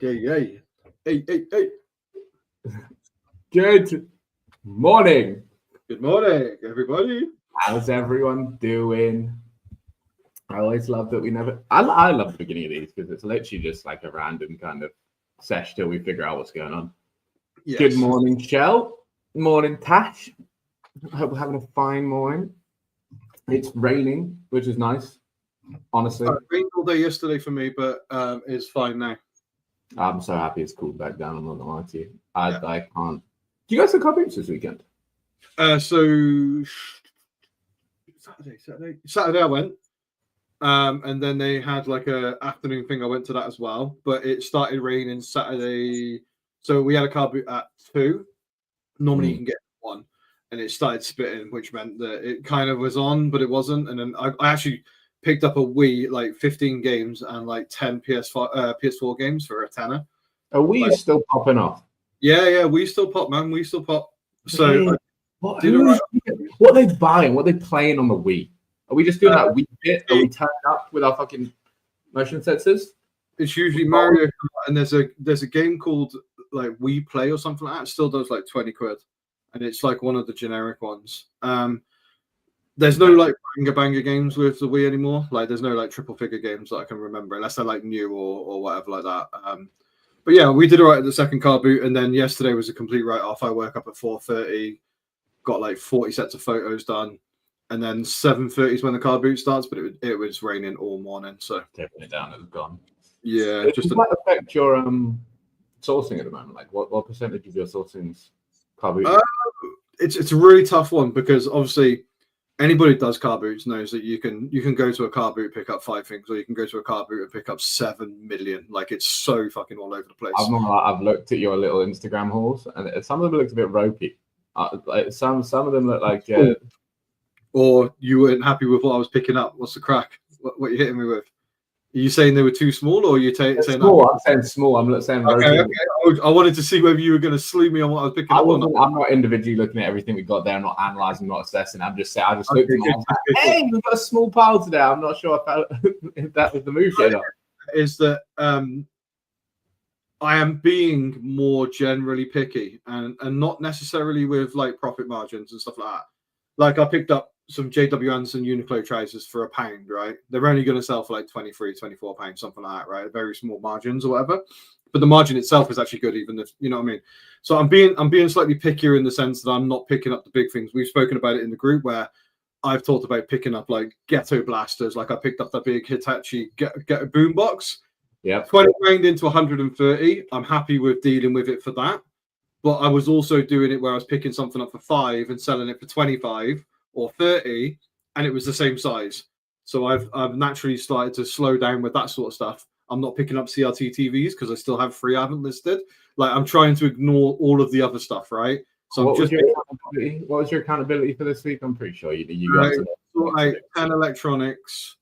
Hey. Good morning. Good morning, everybody. How's everyone doing? I always love that we never... I love the beginning of these because it's literally just like a random kind of sesh till we figure out what's going on. Yes. Good morning, Shell. Morning, Tash. I hope we're having a fine morning. It's raining, which is nice, honestly. It rained all day yesterday for me, but it's fine now. I'm so happy it's cooled back down. I'm not gonna lie to you. I can't. Do you guys have car boots this weekend? So Saturday I went, and then they had like a afternoon thing. I went to that as well, but it started raining Saturday. So we had a car boot at 2. Normally you can get 1, and it started spitting, which meant that it kind of was on, but it wasn't. And then I actually picked up a Wii, like 15 games and like 10 PS4 games for a tenner. A Wii is still popping off. Yeah, we still pop, man. We still pop. So what are they buying? What are they playing on the Wii? Are we just doing that Wii bit? Are we turning up with our fucking motion sensors? It's usually Mario, and there's a game called like Wii Play or something like that. It still does like 20 quid, and it's like one of the generic ones. There's no like banger games with the Wii anymore. Like there's no like triple figure games that I can remember, unless they're like new or whatever like that. But yeah, we did all right at the second car boot, and then yesterday was a complete write-off. I woke up at 4:30, got like 40 sets of photos done, and then 7:30 is when the car boot starts. But it was raining all morning, so taking it down, it was gone. Yeah, does that affect your sourcing at the moment? Like what percentage of your sourcing's car boot? It's a really tough one because obviously anybody who does car boots knows that you can go to a car boot, pick up 5 things, or you can go to a car boot and pick up 7 million. Like it's so fucking all over the place. I've looked at your little Instagram hauls, and some of them looked a bit ropey. Like some of them look like. Or you weren't happy with what I was picking up. What's the crack? What are you hitting me with? Are you saying they were too small, or are you saying small? I'm saying small. I'm not saying okay. I wanted to see whether you were going to slew me on what I was picking up. I'm not individually looking at everything we got there. I'm not analysing, not assessing. I'm just saying. I just looked at it. Hey, we've got a small pile today. I'm not sure if that was the move yet. Is that I am being more generally picky and not necessarily with like profit margins and stuff like that. Like I picked up some JW Anderson Uniqlo trousers for £1, right? They're only going to sell for like 23, 24 pounds, something like that, right? Very small margins or whatever. But the margin itself is actually good, even if you know what I mean. So I'm being slightly pickier in the sense that I'm not picking up the big things. We've spoken about it in the group where I've talked about picking up like ghetto blasters. Like I picked up that big Hitachi ghetto boombox. Yeah, 20 grand into 130. I'm happy with dealing with it for that. But I was also doing it where I was picking something up for 5 and selling it for 25 or 30, and it was the same size. So I've naturally started to slow down with that sort of stuff. I'm not picking up CRT TVs because I still have 3 I haven't listed. Like I'm trying to ignore all of the other stuff, right? So what was your accountability for this week? I'm pretty sure you guys like 10 electronics,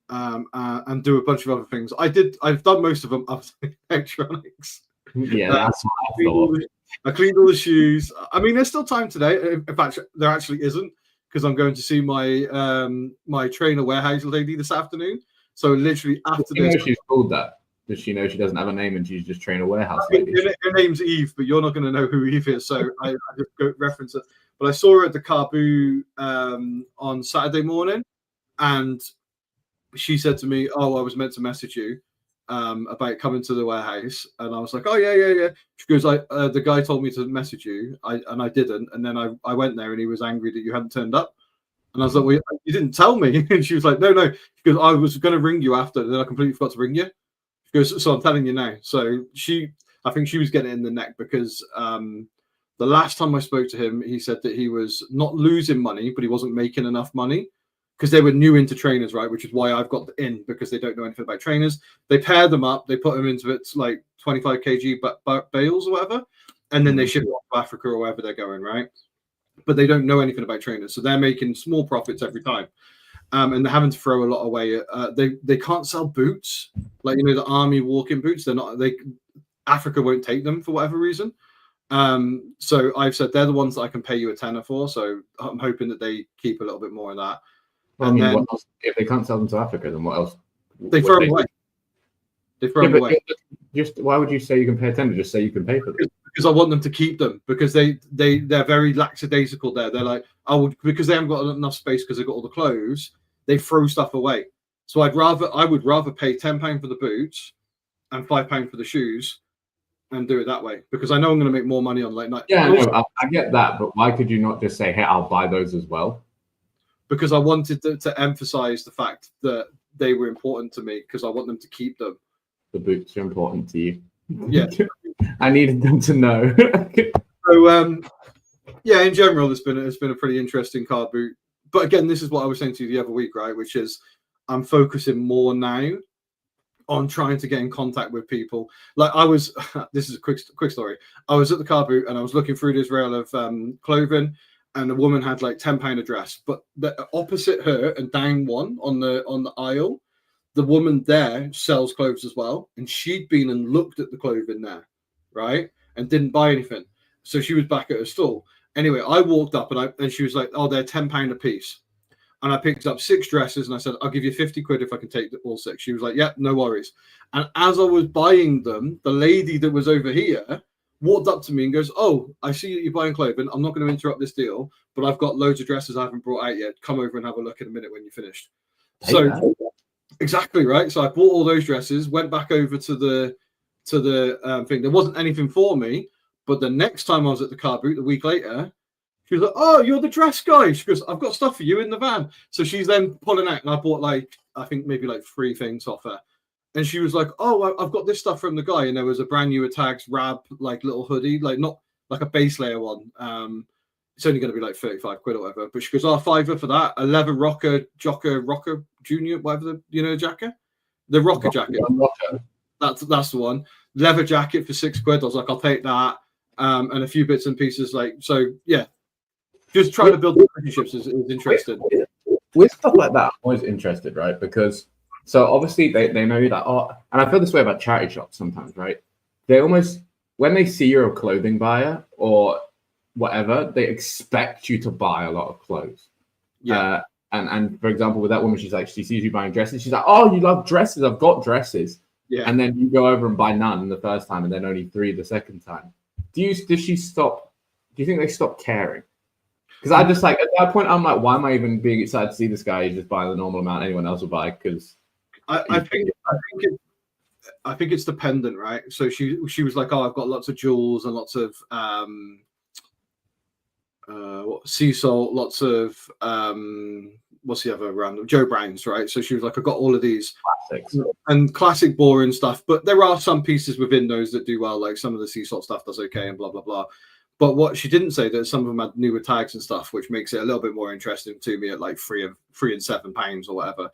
and do a bunch of other things. I've done most of them up to electronics. Yeah, that's what I thought. I cleaned all the shoes. I mean, there's still time today. In fact, there actually isn't because I'm going to see my my trainer warehouse lady this afternoon. So literally after this, she's called that. Does she know she doesn't have a name and she's just trainer warehouse lady? Her name's Eve, but you're not going to know who Eve is. So I just go reference it. But I saw her at the Carbu on Saturday morning, and she said to me, "Oh, I was meant to message you." About coming to the warehouse, and I was like, "Oh yeah." She goes, the guy told me to message you, and I didn't, and then I went there, and he was angry that you hadn't turned up, and I was like, "Well, you didn't tell me," and she was like, "No." She goes, "I was going to ring you after, and then I completely forgot to ring you." She goes, "So I'm telling you now." So I think she was getting it in the neck because the last time I spoke to him, he said that he was not losing money, but he wasn't making enough money. Because they were new into trainers, right? Which is why I've got in because they don't know anything about trainers. They pair them up, they put them into it's like 25 kg bales or whatever, and then they ship it off to Africa or wherever they're going, right? But they don't know anything about trainers, so they're making small profits every time, and they're having to throw a lot away. They can't sell boots, like the army walking boots. They're not. Africa won't take them for whatever reason. So I've said they're the ones that I can pay you a tenner for. So I'm hoping that they keep a little bit more of that. Well, I mean, what else, if they can't sell them to Africa, then what else? They throw them away. They throw them away. why would you say you can pay attention? Just say you can pay for them. Because I want them to keep them, because they're very lackadaisical there. They're like, because they haven't got enough space because they've got all the clothes, they throw stuff away. So I would rather pay £10 for the boots and £5 for the shoes and do it that way, because I know I'm going to make more money on late night. Yeah, no, I get that, but why could you not just say, hey, I'll buy those as well? Because I wanted to emphasize the fact that they were important to me, because I want them to keep them. The boots are important to you. Yeah. I needed them to know. So, yeah, in general, it's been a pretty interesting car boot. But again, this is what I was saying to you the other week, right? Which is I'm focusing more now on trying to get in contact with people. Like this is a quick story. I was at the car boot and I was looking through this rail of clothing, and the woman had like £10 a dress. But the opposite her and down one on the aisle, the woman there sells clothes as well, and she'd been and looked at the clothing there, right, and didn't buy anything. So she was back at her stall. Anyway, I walked up and she was like, "Oh, they're £10 a piece." And I picked up 6 dresses and I said, "I'll give you 50 quid if I can take all 6." She was like, "Yeah, no worries." And as I was buying them, the lady that was over here walked up to me and goes, "Oh, I see that you're buying clothing. I'm not going to interrupt this deal, but I've got loads of dresses I haven't brought out yet. Come over and have a look in a minute when you're finished." Exactly, right. So I bought all those dresses, went back over to the thing. There wasn't anything for me, but the next time I was at the car boot, a week later, she was like, "Oh, you're the dress guy." She goes, "I've got stuff for you in the van." So she's then pulling out, and I bought I think maybe 3 things off her. And she was like, "Oh, I've got this stuff from the guy." And there was a brand new Tags Rab little hoodie, not like a base layer one. It's only going to be 35 quid or whatever. But she goes, "Oh, £5 for that." A leather rocker junior, whatever jacket. The rocker jacket. That's the one. Leather jacket for 6 quid. I was like, "I'll take that." And a few bits and pieces so yeah. Just trying to build relationships is interesting. With stuff like that, I'm always interested, right? Because so obviously they know that, and I feel this way about charity shops sometimes, right? They almost, when they see you're a clothing buyer or whatever, they expect you to buy a lot of clothes. Yeah. And for example, with that woman, she sees you buying dresses. She's like, "Oh, you love dresses? I've got dresses." Yeah. And then you go over and buy none the first time, and then only 3 the second time. Do you think they stop caring? Because I just at that point, I'm like, why am I even being excited to see this guy? He's just buying the normal amount anyone else will buy. Because I think it's dependent, right? So she was like, "Oh, I've got lots of jewels and lots of sea salt, lots of what's the other random Joe Brown's, right?" So she was like, "I've got all of these classics and classic boring stuff, but there are some pieces within those that do well, like some of the sea salt stuff does okay and blah blah blah." But what she didn't say, that some of them had newer tags and stuff, which makes it a little bit more interesting to me at £3 and £7 or whatever.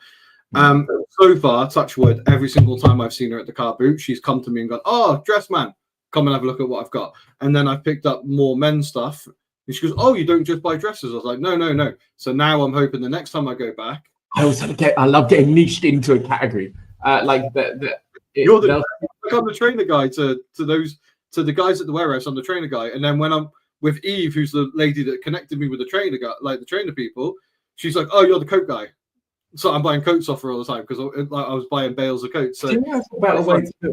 So far, touch wood, every single time I've seen her at the car boot, she's come to me and gone, "Oh, dress man, come and have a look at what I've got." And then I've picked up more men's stuff. And she goes, "Oh, you don't just buy dresses?" I was like, No. So now I'm hoping the next time I go back. I love getting niched into a category. I'm the trainer guy to the guys at the warehouse. I'm the trainer guy. And then when I'm with Eve, who's the lady that connected me with the trainer guy, the trainer people, she's like, "Oh, you're the coat guy." So I'm buying coats off her all the time because I was buying bales of coats. So that's a better way to do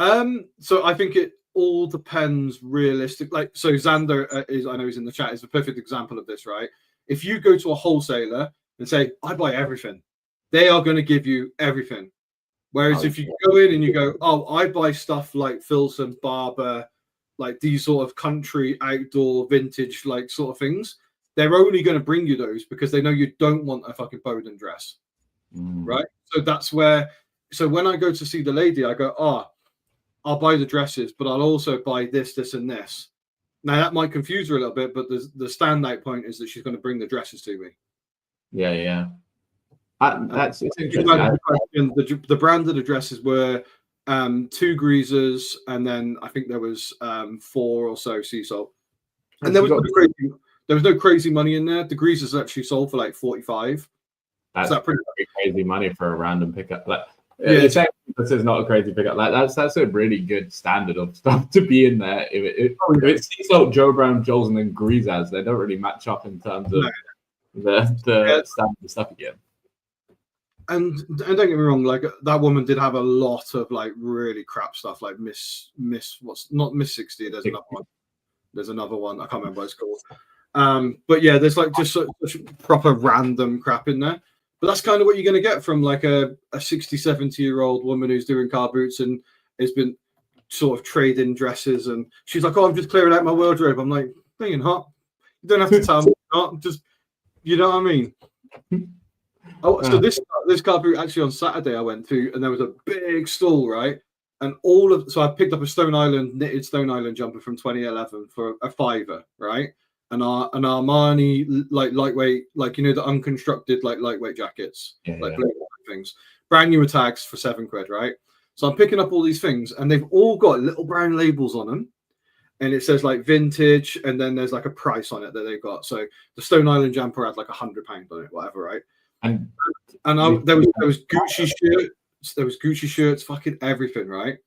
it. So I think it all depends realistic. So Xander I know he's in the chat, is a perfect example of this, right? If you go to a wholesaler and say, "I buy everything," they are going to give you everything. Whereas if you go in and you go, "Oh, I buy stuff like Filson, Barber, like these sort of country, outdoor, vintage, sort of things," they're only going to bring you those because they know you don't want a fucking Bowden dress, right? So that's where. So when I go to see the lady, I go, "Oh, I'll buy the dresses, but I'll also buy this, this, and this." Now that might confuse her a little bit, but the standout point is that she's going to bring the dresses to me. Yeah. It's interesting. The brand of the dresses were 2 greasers, and then I think there was 4 or so sea salt. And there was no crazy money in there. The greasers actually sold for 45. That's pretty crazy money for a random pickup. This is not a crazy pickup. That's a really good standard of stuff to be in there. If it's sea salt, Joe Brown, Joel's, and then greasers, they don't really match up in terms of the standard stuff again. and don't get me wrong, like that woman did have a lot of like really crap stuff, like Miss what's not Miss 60. There's another one. I can't remember what it's called. But yeah, there's like just such proper random crap in there. But that's kind of what you're going to get from like a 60, 70-year-old woman who's doing car boots and has been sort of trading dresses. And she's like, oh, I'm just clearing out my wardrobe. I'm like, no, you're not. You don't have to tell me not. Just, you know what I mean? Oh, so this car boot actually on Saturday I went to, and there was a big stall, right? And so I picked up a knitted Stone Island jumper from 2011 for a £5, right? An Armani like lightweight, like the unconstructed like lightweight jackets, things, brand new tags for £7, right? So I'm picking up all these things, and they've all got little brown labels on them, and it says like vintage, and then there's like a price on it that they've got. So the Stone Island jumper had like £100 on it, whatever, right? And there was Gucci shirts, fucking everything, right?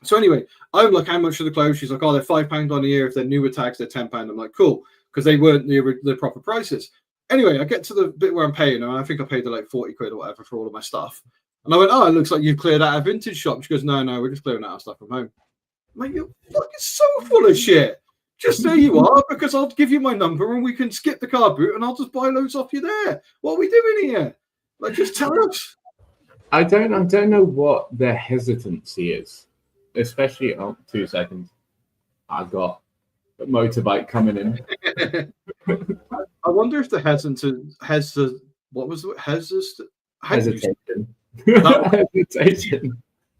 So anyway, I'm like, how much are the clothes? She's like, oh, they're £5 on a year. If they're newer tags, they're £10. I'm like, cool, because they weren't the proper prices. Anyway, I get to the bit where I'm paying, and I think I paid her like £40 or whatever for all of my stuff. And I went, oh, it looks like you've cleared out a vintage shop. She goes, no, we're just clearing out our stuff from home. I'm like, you're fucking so full of shit. Just there you are, because I'll give you my number and we can skip the car boot and I'll just buy loads off you there. What are we doing here? Like, just tell us. I don't know what their hesitancy is. Especially, 2 seconds. I've got a motorbike coming in. I wonder if the hesitation.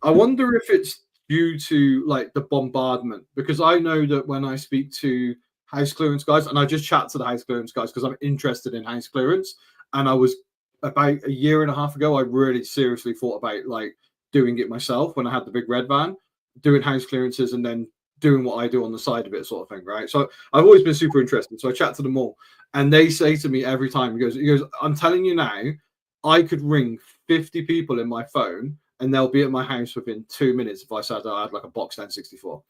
I wonder if it's due to like the bombardment, because I know that when I speak to house clearance guys, and I just chat to the house clearance guys because I'm interested in house clearance, and I was about a year and a half ago, I really seriously thought about like doing it myself when I had the big red van, doing house clearances and then doing what I do on the side of it, sort of thing, right? So I've always been super interested. So I chat to them all, and they say to me every time, he goes, I'm telling you now, I could ring 50 people in my phone and they'll be at my house within 2 minutes if I said I had like a box N64,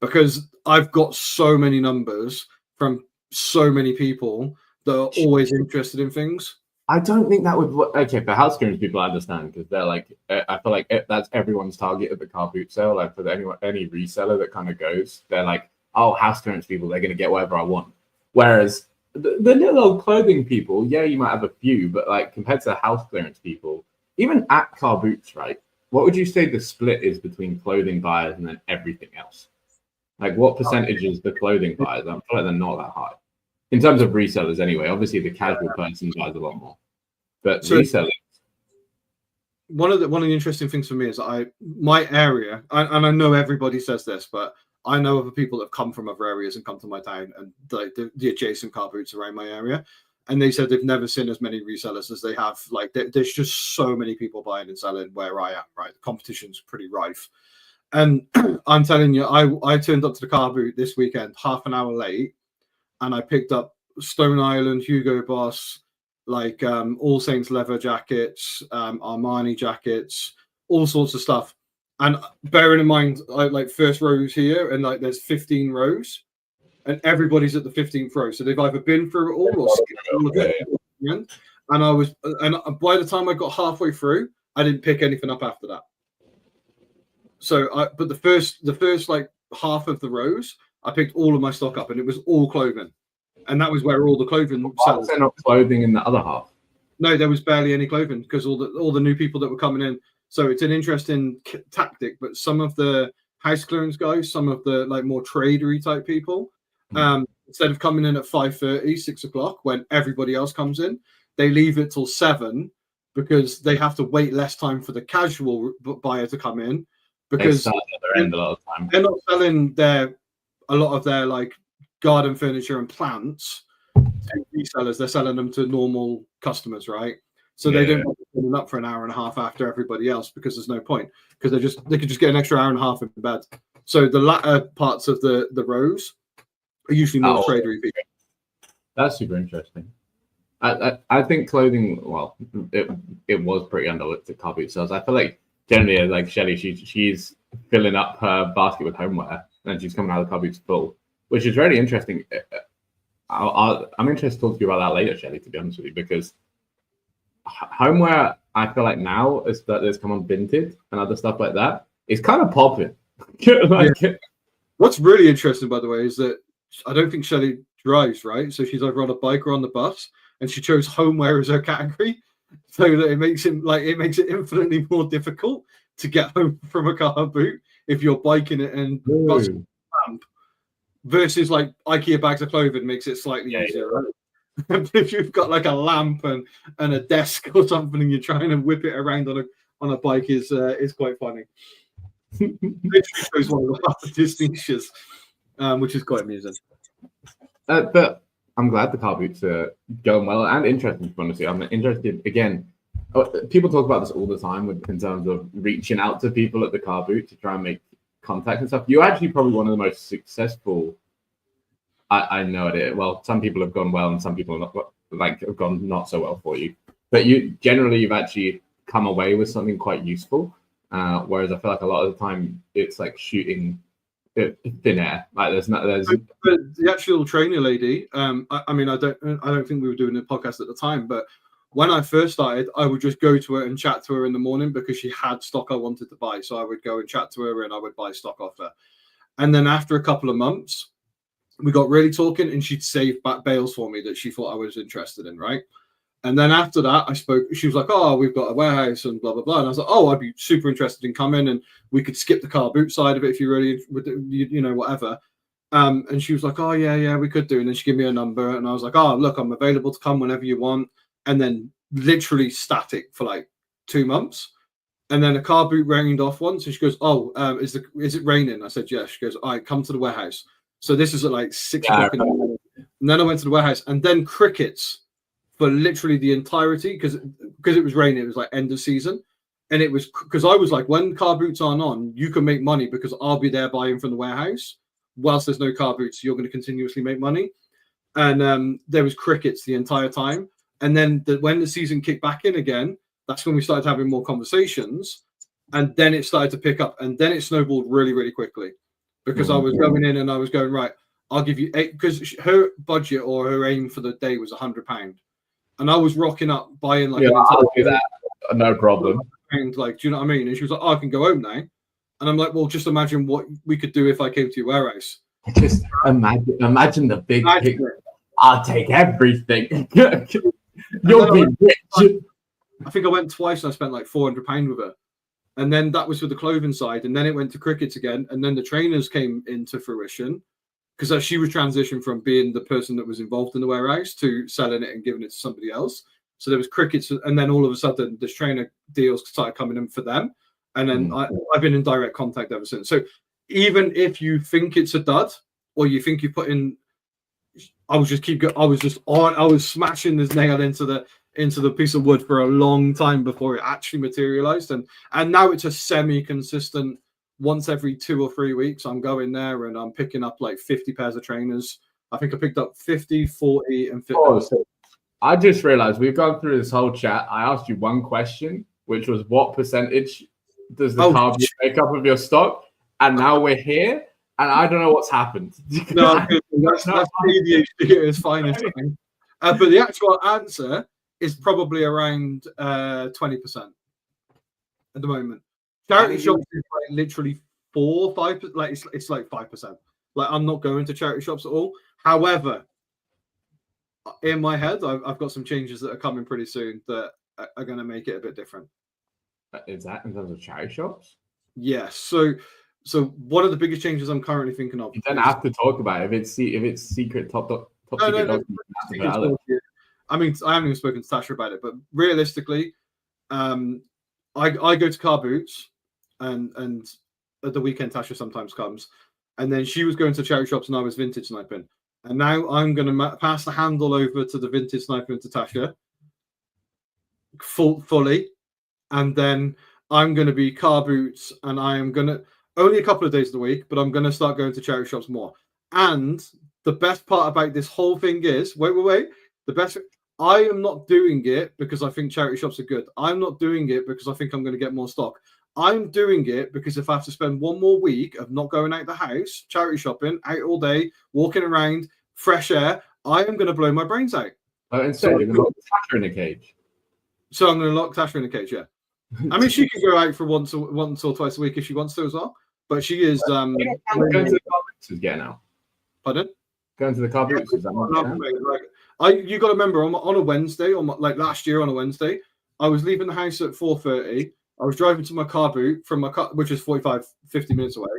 because I've got so many numbers from so many people that are always interested in things. I don't think that would work. Okay, for house clearance people, I understand, because they're like, I feel like that's everyone's target at the car boot sale. Like for any reseller that kind of goes, they're like, oh, house clearance people, they're going to get whatever I want. Whereas the little old clothing people, yeah, you might have a few, but like compared to house clearance people, even at car boots, right? What would you say the split is between clothing buyers and then everything else? Like what percentage is the clothing buyers? I feel like they're not that high. In terms of resellers anyway, obviously the casual person buys a lot more. But so resellers. One of the interesting things for me is my area, and I know everybody says this, but I know other people that have come from other areas and come to my town and the adjacent car boots around my area, and they said they've never seen as many resellers as they have. Like there's just so many people buying and selling where I am, right? The competition's pretty rife. And I'm telling you, I turned up to the car boot this weekend half an hour late, and I picked up Stone Island, Hugo Boss, like All Saints leather jackets, Armani jackets, all sorts of stuff. And bearing in mind, like first rows here, and like there's 15 rows, and everybody's at the 15th row. So they've either been through it all or skipped all of it. And by the time I got halfway through, I didn't pick anything up after that. So, but the first like half of the rows, I picked all of my stock up, and it was all clothing. And that was where all the clothing was. Why not clothing in the other half? No, there was barely any clothing because all the new people that were coming in. So it's an interesting tactic. But some of the house clearance guys, some of the like more tradery type people, instead of coming in at 5:30, 6 o'clock when everybody else comes in, they leave it till 7 because they have to wait less time for the casual buyer to come in, because they start at their end a lot of time. They're not selling a lot of their like garden furniture and plants to resellers. They're selling them to normal customers, right? So they don't want to put up for an hour and a half after everybody else, because there's no point, because they could just get an extra hour and a half in bed. So the latter parts of the rows are usually more tradery people. That's super interesting. I think clothing, well, it was pretty underlooked at car boot sales. I feel like generally, like Shelly, she's filling up her basket with homeware, and she's coming out of the car boots full, which is very interesting. I'm interested to talk to you about that later, Shelly, to be honest with you, because homeware, I feel like now as that there's come on vintage and other stuff like that, it's kind of popping. What's really interesting, by the way, is that I don't think Shelley drives, right? So she's either on a bike or on the bus, and she chose homeware as her category, so that it makes it infinitely more difficult to get home from a car boot if you're biking it and bus lamp, versus like IKEA bags of clothing makes it slightly easier, right? But if you've got like a lamp and a desk or something, and you're trying to whip it around on a bike, is quite funny. Literally shows one of the distinctions, which is quite amusing. But I'm glad the car boots are going well and interesting. Honestly, I'm interested again. People talk about this all the time in terms of reaching out to people at the car boot to try and make contact and stuff. You're actually probably one of the most successful. I know it. Well, some people have gone well and some people have gone not so well for you. But you've actually come away with something quite useful. Whereas I feel like a lot of the time it's like shooting thin air. Like there's the actual trainer lady. I don't think we were doing a podcast at the time, but when I first started, I would just go to her and chat to her in the morning because she had stock I wanted to buy. So I would go and chat to her and I would buy stock off her. And then after a couple of months, we got really talking and she'd save back bales for me that she thought I was interested in, right? And then after that, she was like, oh, we've got a warehouse and blah, blah, blah. And I was like, oh, I'd be super interested in coming and we could skip the car boot side of it if you really, whatever. And she was like, oh, yeah, we could do. And then she gave me a number and I was like, oh, look, I'm available to come whenever you want. And then literally static for like 2 months. And then a car boot rained off once. And she goes, oh, is it raining? I said, yes. She goes, all right, come to the warehouse. So this is at like 6 o'clock in the morning. And then I went to the warehouse and then crickets for literally the entirety because it was raining. It was like end of season. And it was because I was like, when car boots aren't on, you can make money because I'll be there buying from the warehouse. Whilst there's no car boots, you're going to continuously make money. And there was crickets the entire time. And then when the season kicked back in again, that's when we started having more conversations. And then it started to pick up. And then it snowballed really, really quickly because I was going in and I was going, right, I'll give you 8 because her budget or her aim for the day was £100. And I was rocking up buying like I'll do that. No problem. And like, do you know what I mean? And she was like, oh, I can go home now. And I'm like, well, just imagine what we could do if I came to your warehouse. Just imagine the big picture. I'll take everything. You'll be rich. I think I went twice and I spent like £400 with her. And then that was with the clothing side. And then it went to crickets again. And then the trainers came into fruition because she was transitioned from being the person that was involved in the warehouse to selling it and giving it to somebody else. So there was crickets. And then all of a sudden, this trainer deals started coming in for them. And then I've been in direct contact ever since. So even if you think it's a dud or you think you put in, I was smashing this nail into the piece of wood for a long time before it actually materialized. And now it's a semi-consistent once every 2 or 3 weeks. I'm going there and I'm picking up like 50 pairs of trainers. I think I picked up 50, 40 and 50. So I just realized we've gone through this whole chat. I asked you one question, which was what percentage does the car boot make up of your stock? And now we're here. And I don't know what's happened. No, that's ADHD at its finest. But the actual answer is probably around 20% at the moment. Charity shops is like literally 4 or 5. Like it's like 5%. Like I'm not going to charity shops at all. However, in my head, I've got some changes that are coming pretty soon that are going to make it a bit different. Is that in terms of charity shops? Yes. So one of the biggest changes I'm currently thinking of. You don't have to talk about it. If it's secret, top secret. No. I mean, I haven't even spoken to Tasha about it, but realistically, I go to car boots, and at the weekend Tasha sometimes comes, and then she was going to charity shops and I was vintage sniping, and now I'm going to pass the handle over to the vintage sniping to Tasha, fully, and then I'm going to be car boots, and I am going to. Only a couple of days of the week, but I'm going to start going to charity shops more. And the best part about this whole thing is, wait. I am not doing it because I think charity shops are good. I'm not doing it because I think I'm going to get more stock. I'm doing it because if I have to spend 1 more week of not going out the house, charity shopping, out all day, walking around, fresh air, I am going to blow my brains out. Instead, you're going to put Tasha in a cage. So I'm going to lock Tasha in a cage. Yeah. I mean, she can go out for once or twice a week if she wants to as well. But she is. Going to the car boots is getting out. Pardon? Going to the car boots is you got to remember on a Wednesday, like last year on a Wednesday, I was leaving the house at 4:30. I was driving to my car boot from my car, which is 45, 50 minutes away.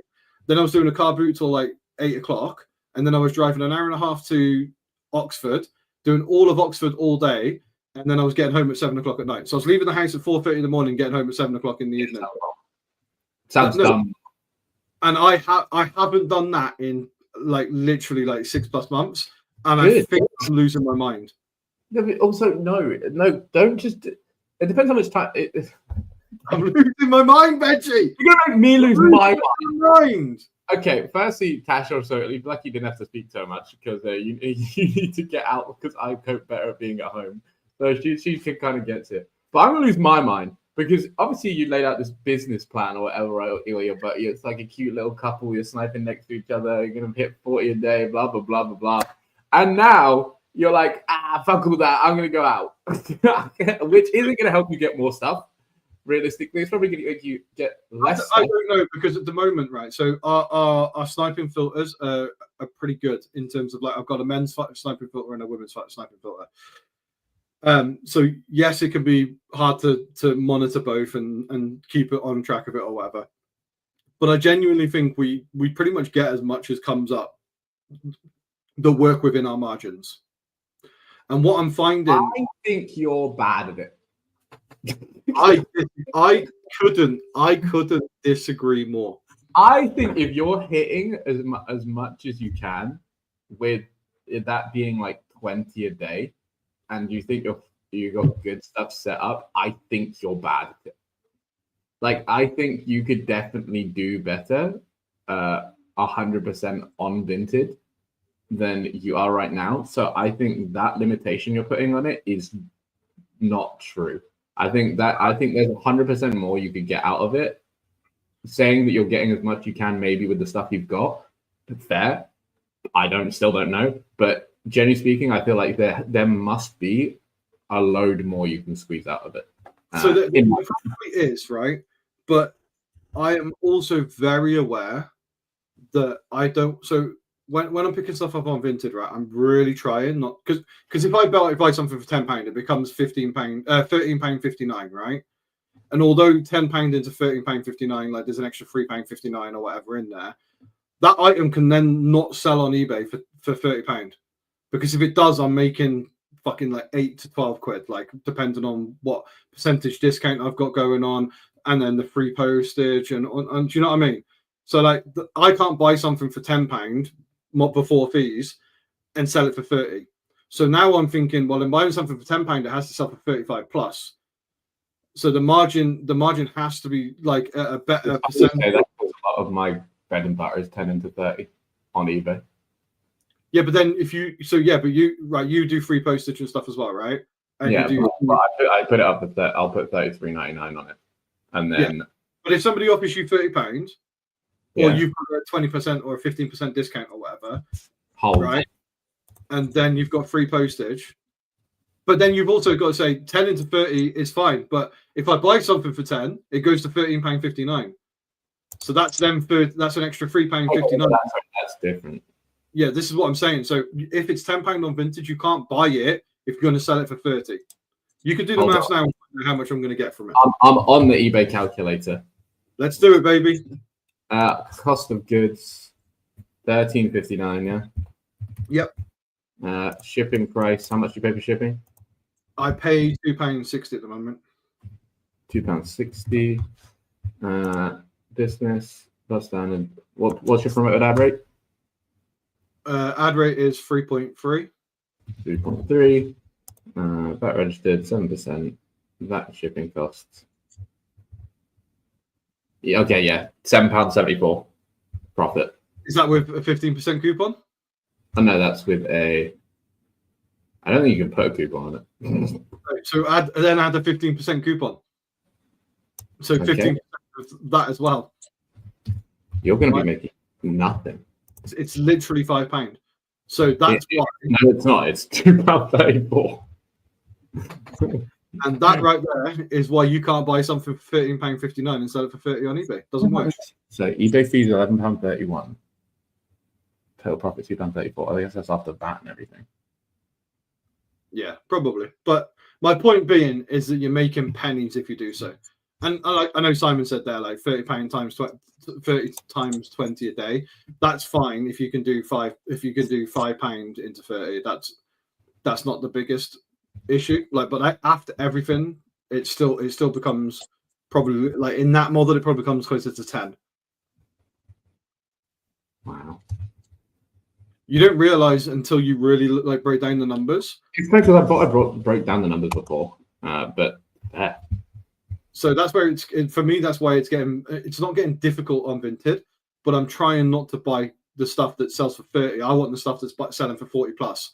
Then I was doing a car boot till like 8 o'clock, and then I was driving an hour and a half to Oxford, doing all of Oxford all day. And then I was getting home at 7 o'clock at night. So I was leaving the house at 4:30 in the morning, getting home at 7 o'clock in the evening. Sounds dumb. And I haven't done that in like literally like 6+ months. And I think I'm losing my mind. No, but also, no, don't just. It depends how much time. I'm losing my mind, Benji. You're gonna make me lose my mind. Okay, firstly, Tasha, so you're lucky you didn't have to speak so much because you need to get out because I cope better at being at home. So she can kind of get it. But I'm going to lose my mind because obviously you laid out this business plan or whatever, right? But it's like a cute little couple. You're sniping next to each other. You're going to hit 40 a day, blah, blah, blah, blah, blah. And now you're like, fuck all that. I'm going to go out, which isn't going to help you get more stuff. Realistically, it's probably going to make you get less. I don't know because at the moment, right? So our sniping filters are pretty good in terms of like I've got a men's sniping filter and a women's sniping filter. So yes, it can be hard to monitor both and keep it on track of it or whatever. But I genuinely think we pretty much get as much as comes up the work within our margins. And what I'm finding, I think you're bad at it. I couldn't disagree more. I think if you're hitting as much as you can, with that being like 20 a day, and you think you got good stuff set up, I think you're bad at it. Like I think you could definitely do better, 100% on Vinted than you are right now. So I think that limitation you're putting on it is not true. I think there's 100% more you could get out of it. Saying that you're getting as much you can maybe with the stuff you've got, fair. I still don't know. But generally speaking, I feel like there must be a load more you can squeeze out of it. So there probably is, right? But I am also very aware that I don't. So when I'm picking stuff up on Vinted, right, I'm really trying not because if I buy something for £10, it becomes £13.59, right? And although £10 into £13.59, like there's an extra £3.59 or whatever in there, that item can then not sell on eBay for £30 because if it does, I'm making fucking like 8 to 12 quid, like depending on what percentage discount I've got going on, and then the free postage and do you know what I mean? So like I can't buy something for £10 before fees and sell it for 30. So now I'm thinking, well, I'm buying something for £10, it has to sell for 35 plus. So the margin has to be like a better percentage. That's a lot of my bread and butter is 10 into 30 on eBay. Yeah, but then you do free postage and stuff as well, right? And yeah, I put it up at that. I'll put $33.99 on it, and then. Yeah. But if somebody offers you £30, or you've got a 20% or a 15% discount or whatever, right? And then you've got free postage. But then you've also got to say 10 into 30 is fine. But if I buy something for 10, it goes to £13.59. So that's that's an extra £3.59. That's different. Yeah, this is what I'm saying. So if it's £10 on Vintage, you can't buy it if you're going to sell it for 30. You can do the maths now and how much I'm going to get from it. I'm on the eBay calculator. Let's do it, baby. Cost of goods, $13.59. Yeah. Yep. Shipping price. How much do you pay for shipping? I pay £2.60 at the moment. £2.60. Business plus standard. What's your promoted ad rate? Ad rate is 3.3. 3.3. VAT registered 7%. VAT shipping costs. Yeah, okay, yeah. £7.74 profit. Is that with a 15% coupon? Oh, no, that's with a. I don't think you can put a coupon on it. Right, so add a 15% coupon. So 15% of that as well. You're going to be making nothing. It's literally £5. So that's why. No, it's not. It's £2.34. And that right there is why you can't buy something for £13.59 and sell it for 30 on eBay. Doesn't work. So eBay fees are £11.31. Total profit £2.34. I guess that's after VAT and everything. Yeah, probably. But my point being is that you're making pennies if you do so. And I know Simon said there, like £30 times 30 times 20 a day. That's fine if you can do £5 into 30. That's not the biggest issue. Like, but after everything, it still becomes probably, like, in that model, it probably becomes closer to 10. Wow. You don't realize until you really break down the numbers. It's because I thought I broke down the numbers before, but so that's where for me. That's why it's not getting difficult on Vinted, but I'm trying not to buy the stuff that sells for 30. I want the stuff that's selling for 40 plus,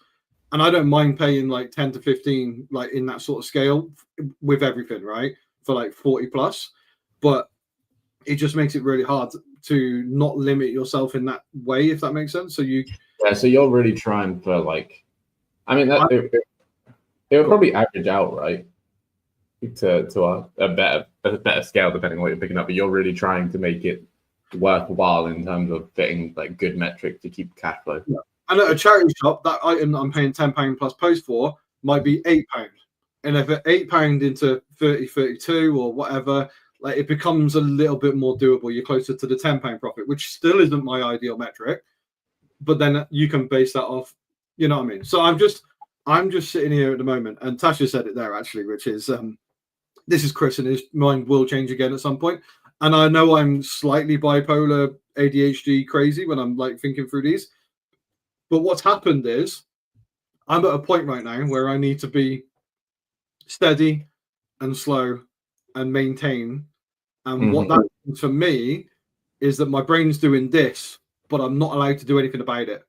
and I don't mind paying like 10 to 15, like in that sort of scale with everything, right? For like 40 plus, but it just makes it really hard to not limit yourself in that way, if that makes sense. So you're really trying for, like, I mean, it would probably average out, right, to a better scale depending on what you're picking up. But you're really trying to make it worthwhile in terms of getting like good metrics to keep cash flow. Yeah. And at a charity shop, that item that I'm paying £10 plus post for might be £8, and if it's £8 into 30, 32 or whatever, like, it becomes a little bit more doable. You're closer to the £10 profit, which still isn't my ideal metric. But then you can base that off, you know what I mean? So I'm just sitting here at the moment, and Tasha said it there actually, which is this is Chris, and his mind will change again at some point. And I know I'm slightly bipolar, ADHD crazy when I'm like thinking through these. But what's happened is I'm at a point right now where I need to be steady and slow and maintain. And what that means for me is that my brain's doing this, but I'm not allowed to do anything about it.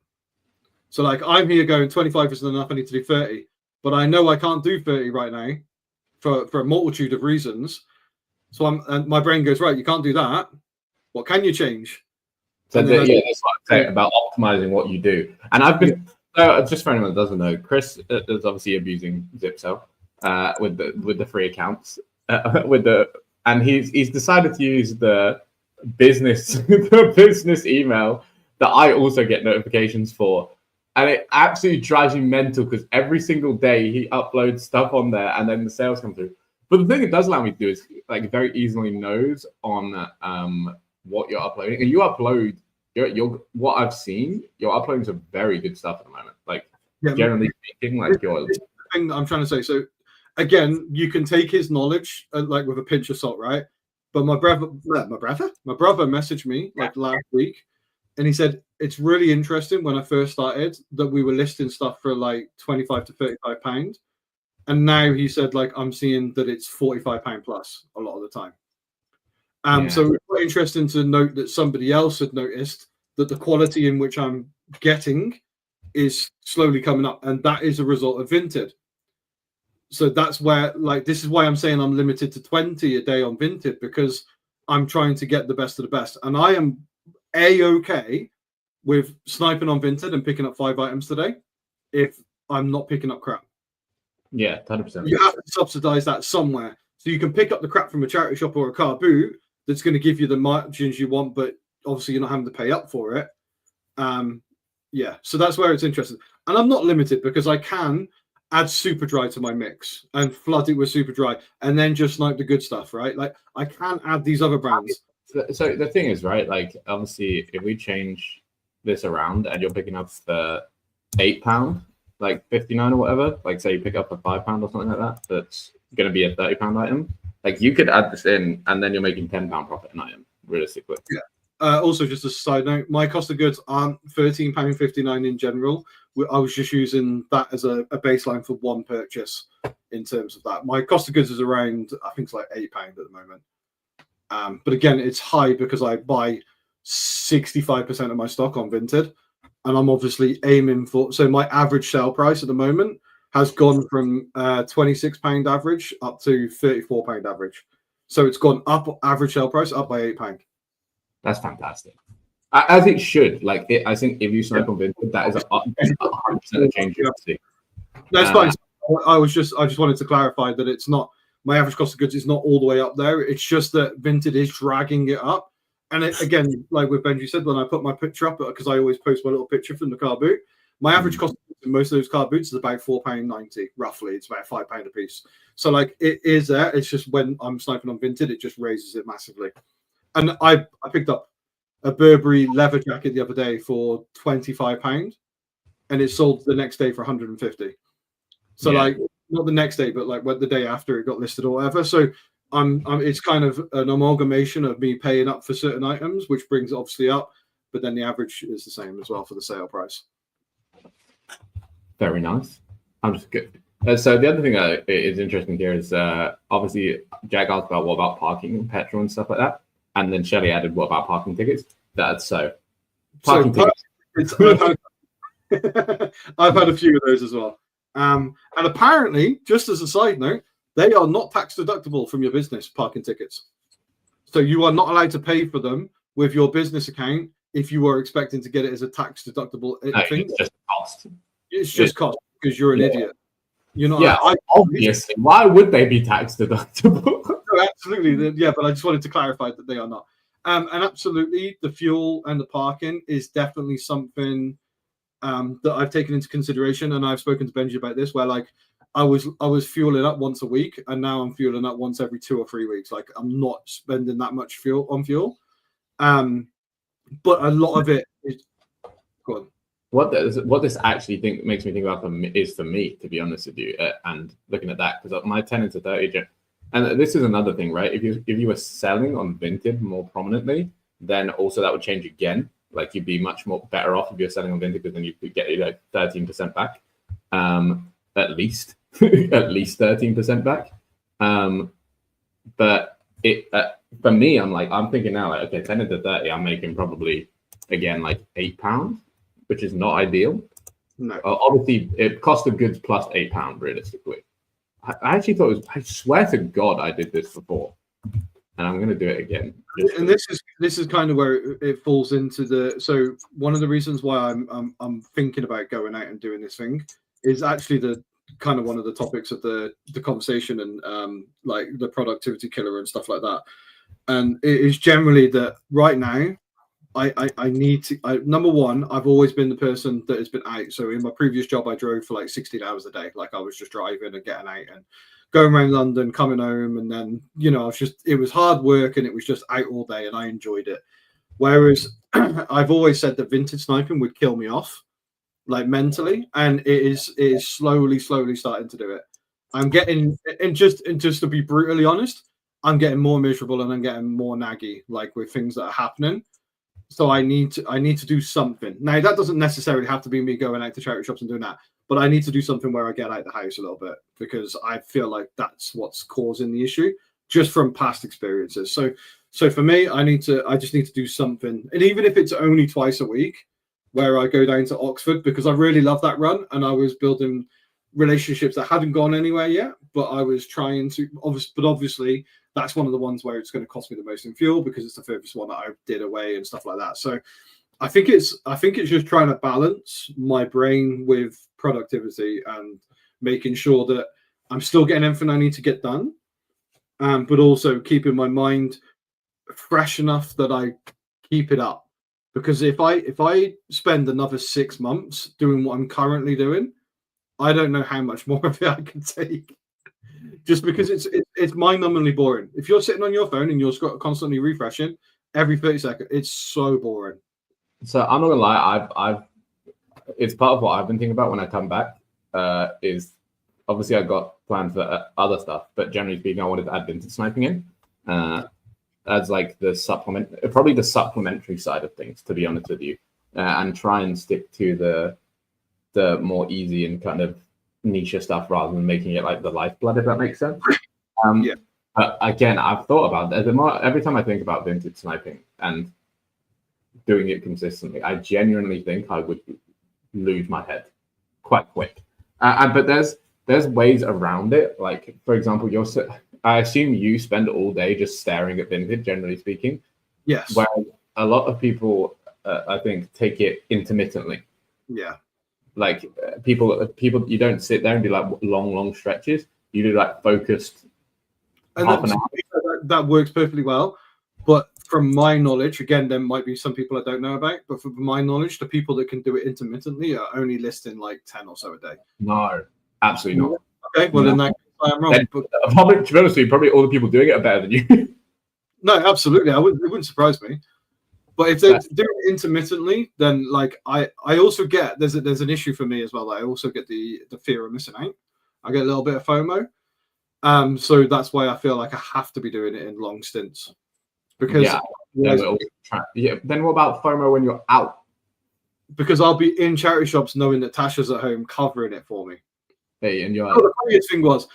So like, I'm here going 25 isn't enough, I need to do 30. But I know I can't do 30 right now for a multitude of reasons. So and my brain goes, right, you can't do that. What can you change? So that's what I say about optimizing what you do. And I've been, just for anyone that doesn't know, Chris is obviously abusing Zipsell with the free accounts, and he's decided to use the business email that I also get notifications for. And it absolutely drives me mental because every single day he uploads stuff on there and then the sales come through. But the thing it does allow me to do is, like, very easily knows on what you're uploading. And you upload, what I've seen, you're uploading some very good stuff at the moment. Like, generally speaking, like, you're... The thing that I'm trying to say. So, again, you can take his knowledge like with a pinch of salt, right? But my brother messaged me like last week, and he said, it's really interesting when I first started that we were listing stuff for like 25 to 35 pounds. And now he said, like, I'm seeing that it's £45 plus a lot of the time. So it's quite interesting to note that somebody else had noticed that the quality in which I'm getting is slowly coming up. And that is a result of Vinted. So that's where, like, this is why I'm saying I'm limited to 20 a day on Vinted, because I'm trying to get the best of the best. And I am A-okay with sniping on Vinted and picking up 5 items today if I'm not picking up crap. Yeah, 100%. You have to subsidize that somewhere. So you can pick up the crap from a charity shop or a car boot that's going to give you the margins you want, but obviously you're not having to pay up for it. So that's where it's interesting. And I'm not limited because I can add super dry to my mix and flood it with super dry and then just snipe the good stuff, right? Like, I can add these other brands. So the thing is, right, like, obviously if we change this around and you're picking up the £8, like 59 or whatever, like say you pick up a £5 or something like that, that's going to be a £30 item. Like, you could add this in and then you're making £10 profit an item, realistically. Yeah. Also, just a side note, my cost of goods aren't £13.59 in general. I was just using that as a baseline for one purchase in terms of that. My cost of goods is around, I think it's like £8 at the moment. But again, it's high because I buy 65% of my stock on Vinted. And I'm obviously aiming for, so my average sale price at the moment has gone from £26 average up to £34 average. So it's gone up, average sale price up by £8. That's fantastic. As it should. Like, I think if you snipe on Vinted, that is 100% a change you have to see. That's fine. I just wanted to clarify that it's not my average cost of goods is not all the way up there. It's just that Vinted is dragging it up. And again, like with Benji said, when I put my picture up, because I always post my little picture from the car boot, my average cost of most of those car boots is about £4.90, roughly. It's about £5 a piece. So like it is there. It's just when I'm sniping on Vinted, it just raises it massively. And I picked up a Burberry leather jacket the other day for £25, and it sold the next day for 150. So like not the next day, but like the day after it got listed or whatever. So it's kind of an amalgamation of me paying up for certain items, which brings it obviously up, but then the average is the same as well for the sale price. Very nice. I'm just good. So the other thing that is interesting here is obviously Jack asked about what about parking and petrol and stuff like that, and then Shelley added what about parking tickets. That's so parking tickets. I've had a few of those as well. And apparently, just as a side note, they are not tax deductible from your business parking tickets. So you are not allowed to pay for them with your business account if you were expecting to get it as a tax deductible thing. It's just cost. It's just cost because you're an idiot. You're not. Yeah, obviously. Why would they be tax deductible? No, absolutely. Yeah, but I just wanted to clarify that they are not. And absolutely, the fuel and the parking is definitely something that I've taken into consideration, and I've spoken to Benji about this, where like I was fueling up once a week, and now I'm fueling up once every 2 or 3 weeks. Like I'm not spending that much fuel. But a lot of it is good. What this actually makes me think about is for me, to be honest with you, and looking at that, because my 10 into 30, and this is another thing, right? If you were selling on Vinted more prominently, then also that would change again. Like you'd be much more better off if you're selling on Vinted, because then you could get like 13% back, at least 13% back. But it for me, I'm thinking now, like, okay, 10 into 30, I'm making probably again like £8, which is not ideal. No, obviously it cost of goods plus £8 realistically. I actually thought it was. I swear to God, I did this before, and I'm going to do it again. And this is kind of where it falls into the. So one of the reasons why I'm thinking about going out and doing this thing is actually the kind of one of the topics of the conversation, and like the productivity killer and stuff like that. And it is generally that right now, I need to. Number one, I've always been the person that has been out. So in my previous job, I drove for like 16 hours a day. Like I was just driving and getting out and going around London, coming home, and then it was hard work and it was just out all day, and I enjoyed it. Whereas I've always said that vintage sniping would kill me off, like mentally, and it is slowly starting to do it. I'm getting, and just to be brutally honest, I'm getting more miserable and I'm getting more naggy, like with things that are happening. So I need to do something. Now that doesn't necessarily have to be me going out to charity shops and doing that, but I need to do something where I get out the house a little bit, because I feel like that's what's causing the issue, just from past experiences. So for me, I just need to do something, and even if it's only twice a week, where I go down to Oxford, because I really love that run, and I was building relationships that hadn't gone anywhere yet, but I was trying to. Obviously, that's one of the ones where it's going to cost me the most in fuel, because it's the furthest one that I did away and stuff like that. So I think it's just trying to balance my brain with productivity and making sure that I'm still getting everything I need to get done, but also keeping my mind fresh enough that I keep it up. Because if I spend another 6 months doing what I'm currently doing, I don't know how much more of it I can take. Just because it's mind-numbingly boring. If you're sitting on your phone and you're constantly refreshing every 30 seconds, it's so boring. So I'm not gonna lie, I've it's part of what I've been thinking about when I come back. Is obviously I got plans for other stuff, but generally speaking, I wanted to add vintage sniping in as like the supplementary side of things, to be honest with you, and try and stick to the more easy and kind of niche stuff rather than making it like the lifeblood, if that makes sense. Yeah. But again, I've thought about that. Every time I think about vintage sniping and doing it consistently, I genuinely think I would lose my head quite quick. But there's ways around it. Like, for example, I assume you spend all day just staring at vintage, generally speaking. Yes. Whereas a lot of people, I think, take it intermittently. Yeah. like people, you don't sit there and do like long stretches. You do like focused half an hour. That works perfectly well. But from my knowledge, again, there might be some people I don't know about, but from my knowledge, the people that can do it intermittently are only listing like 10 or so a day. No, absolutely not. Okay, well, in that case, I am wrong. Probably, to be honest with you, probably all the people doing it are better than you. No, absolutely. It wouldn't surprise me. But if they do it intermittently, then like I also get there's an issue for me as well. I also get the fear of missing out. I get a little bit of FOMO. So that's why I feel like I have to be doing it in long stints. Because then what about FOMO when you're out? Because I'll be in charity shops knowing that Tasha's at home covering it for me. Hey, and you're the funniest thing was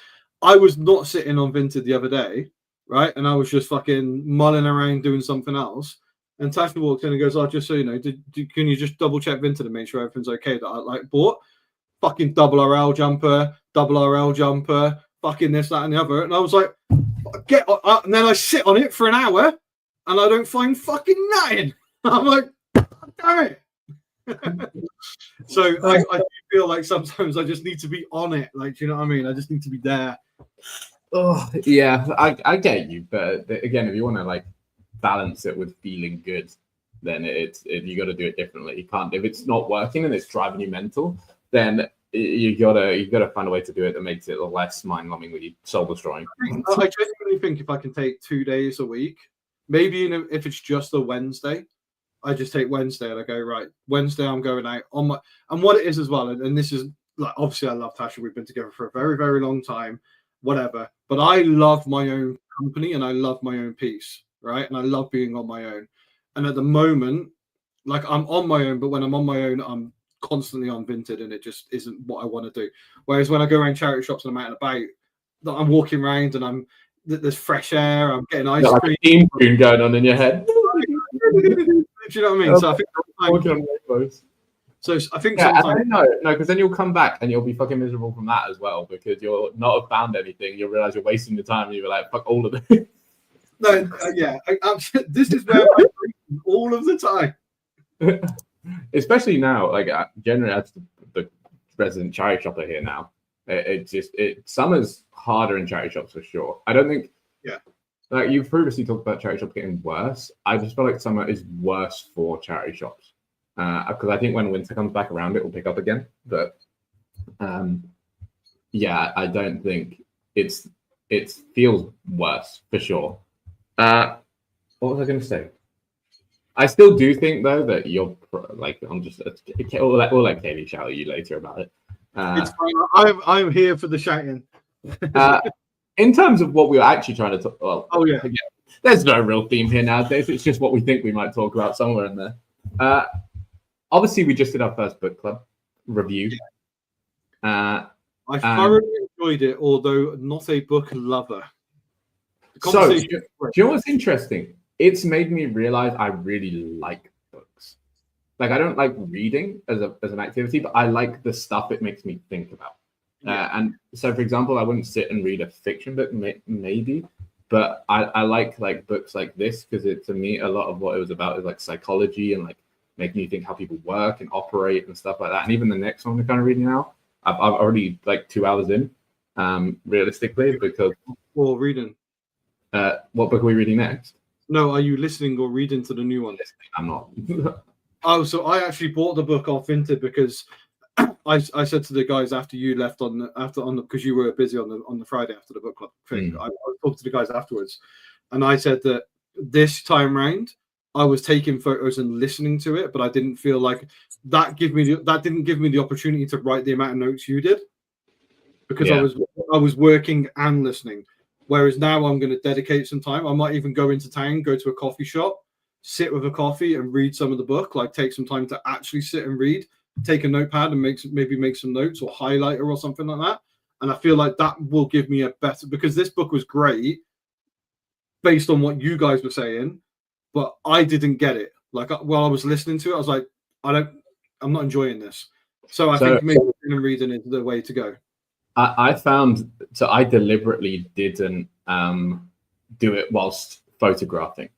I was not sitting on Vinted the other day, right? And I was just fucking mulling around doing something else. And Tasha walks in and goes, "Oh, just so you know, can you just double check Vinted and make sure everything's okay that I like bought fucking double RL jumper, fucking this, that, and the other." And I was like, and then I sit on it for an hour and I don't find fucking nothing. I'm like, damn it. So I feel like sometimes I just need to be on it. Like, do you know what I mean? I just need to be there. Oh, yeah, I get you. But again, if you want to like balance it with feeling good, then you got to do it differently. You can't, if it's not working and it's driving you mental, then you gotta find a way to do it that makes it less mind-numbingly soul-destroying. I genuinely think if I can take 2 days a week, maybe if it's just a Wednesday, I just take Wednesday and I go, right, Wednesday I'm going out on my, and what it is as well, and this is like, obviously I love Tasha, we've been together for a very, very long time, whatever, but I love my own company and I love my own peace, right? And I love being on my own. And at the moment, like I'm on my own, but when I'm on my own, I'm constantly on Vinted and it just isn't what I want to do. Whereas when I go around charity shops and I'm out and about, I'm walking around and there's fresh air, I'm getting ice cream. Like a theme tune going on in your head. Do you know what I mean? So I think sometimes no, because then you'll come back and you'll be fucking miserable from that as well, because you'll not have found anything. You'll realize you're wasting your time and you're like, fuck all of it. No, this is where I'm all of the time. Especially now, like generally as the resident charity shopper here now, summer's harder in charity shops for sure. I don't think, like you've previously talked about charity shops getting worse. I just feel like summer is worse for charity shops because I think when winter comes back around, it will pick up again. But I don't think it feels worse for sure. What was I going to say? I still do think though that you're like, we'll let Kaylee shout at you later about it. It's fine. I'm here for the shouting. In terms of what we were actually trying to talk, well, again, there's no real theme here nowadays. It's just what we think we might talk about somewhere in there. Obviously, we just did our first book club review. I thoroughly enjoyed it, although not a book lover. So, do you know what's interesting? It's made me realize I really like books. Like, I don't like reading as an activity, but I like the stuff it makes me think about. And so, for example, I wouldn't sit and read a fiction book, maybe, but I like books like this because to me, a lot of what it was about is like psychology and like making you think how people work and operate and stuff like that. And even the next one we're kind of reading now, I've already like 2 hours in, realistically, because. Or reading. What book are we reading next? No, are you listening or reading to the new one? I'm not. So I actually bought the book off Vinted because I said to the guys after you left because you were busy on the Friday after the book club thing. I talked to the guys afterwards, and I said that this time round I was taking photos and listening to it, but I didn't feel like that didn't give me the opportunity to write the amount of notes you did because I was working and listening. Whereas now I'm going to dedicate some time. I might even go into town, go to a coffee shop, sit with a coffee and read some of the book, like take some time to actually sit and read, take a notepad and maybe make some notes or highlighter or something like that. And I feel like that will give me a better, because this book was great based on what you guys were saying, but I didn't get it. Like while I was listening to it, I was like, I'm not enjoying this. So I think maybe reading is the way to go. I found, so I deliberately didn't do it whilst photographing,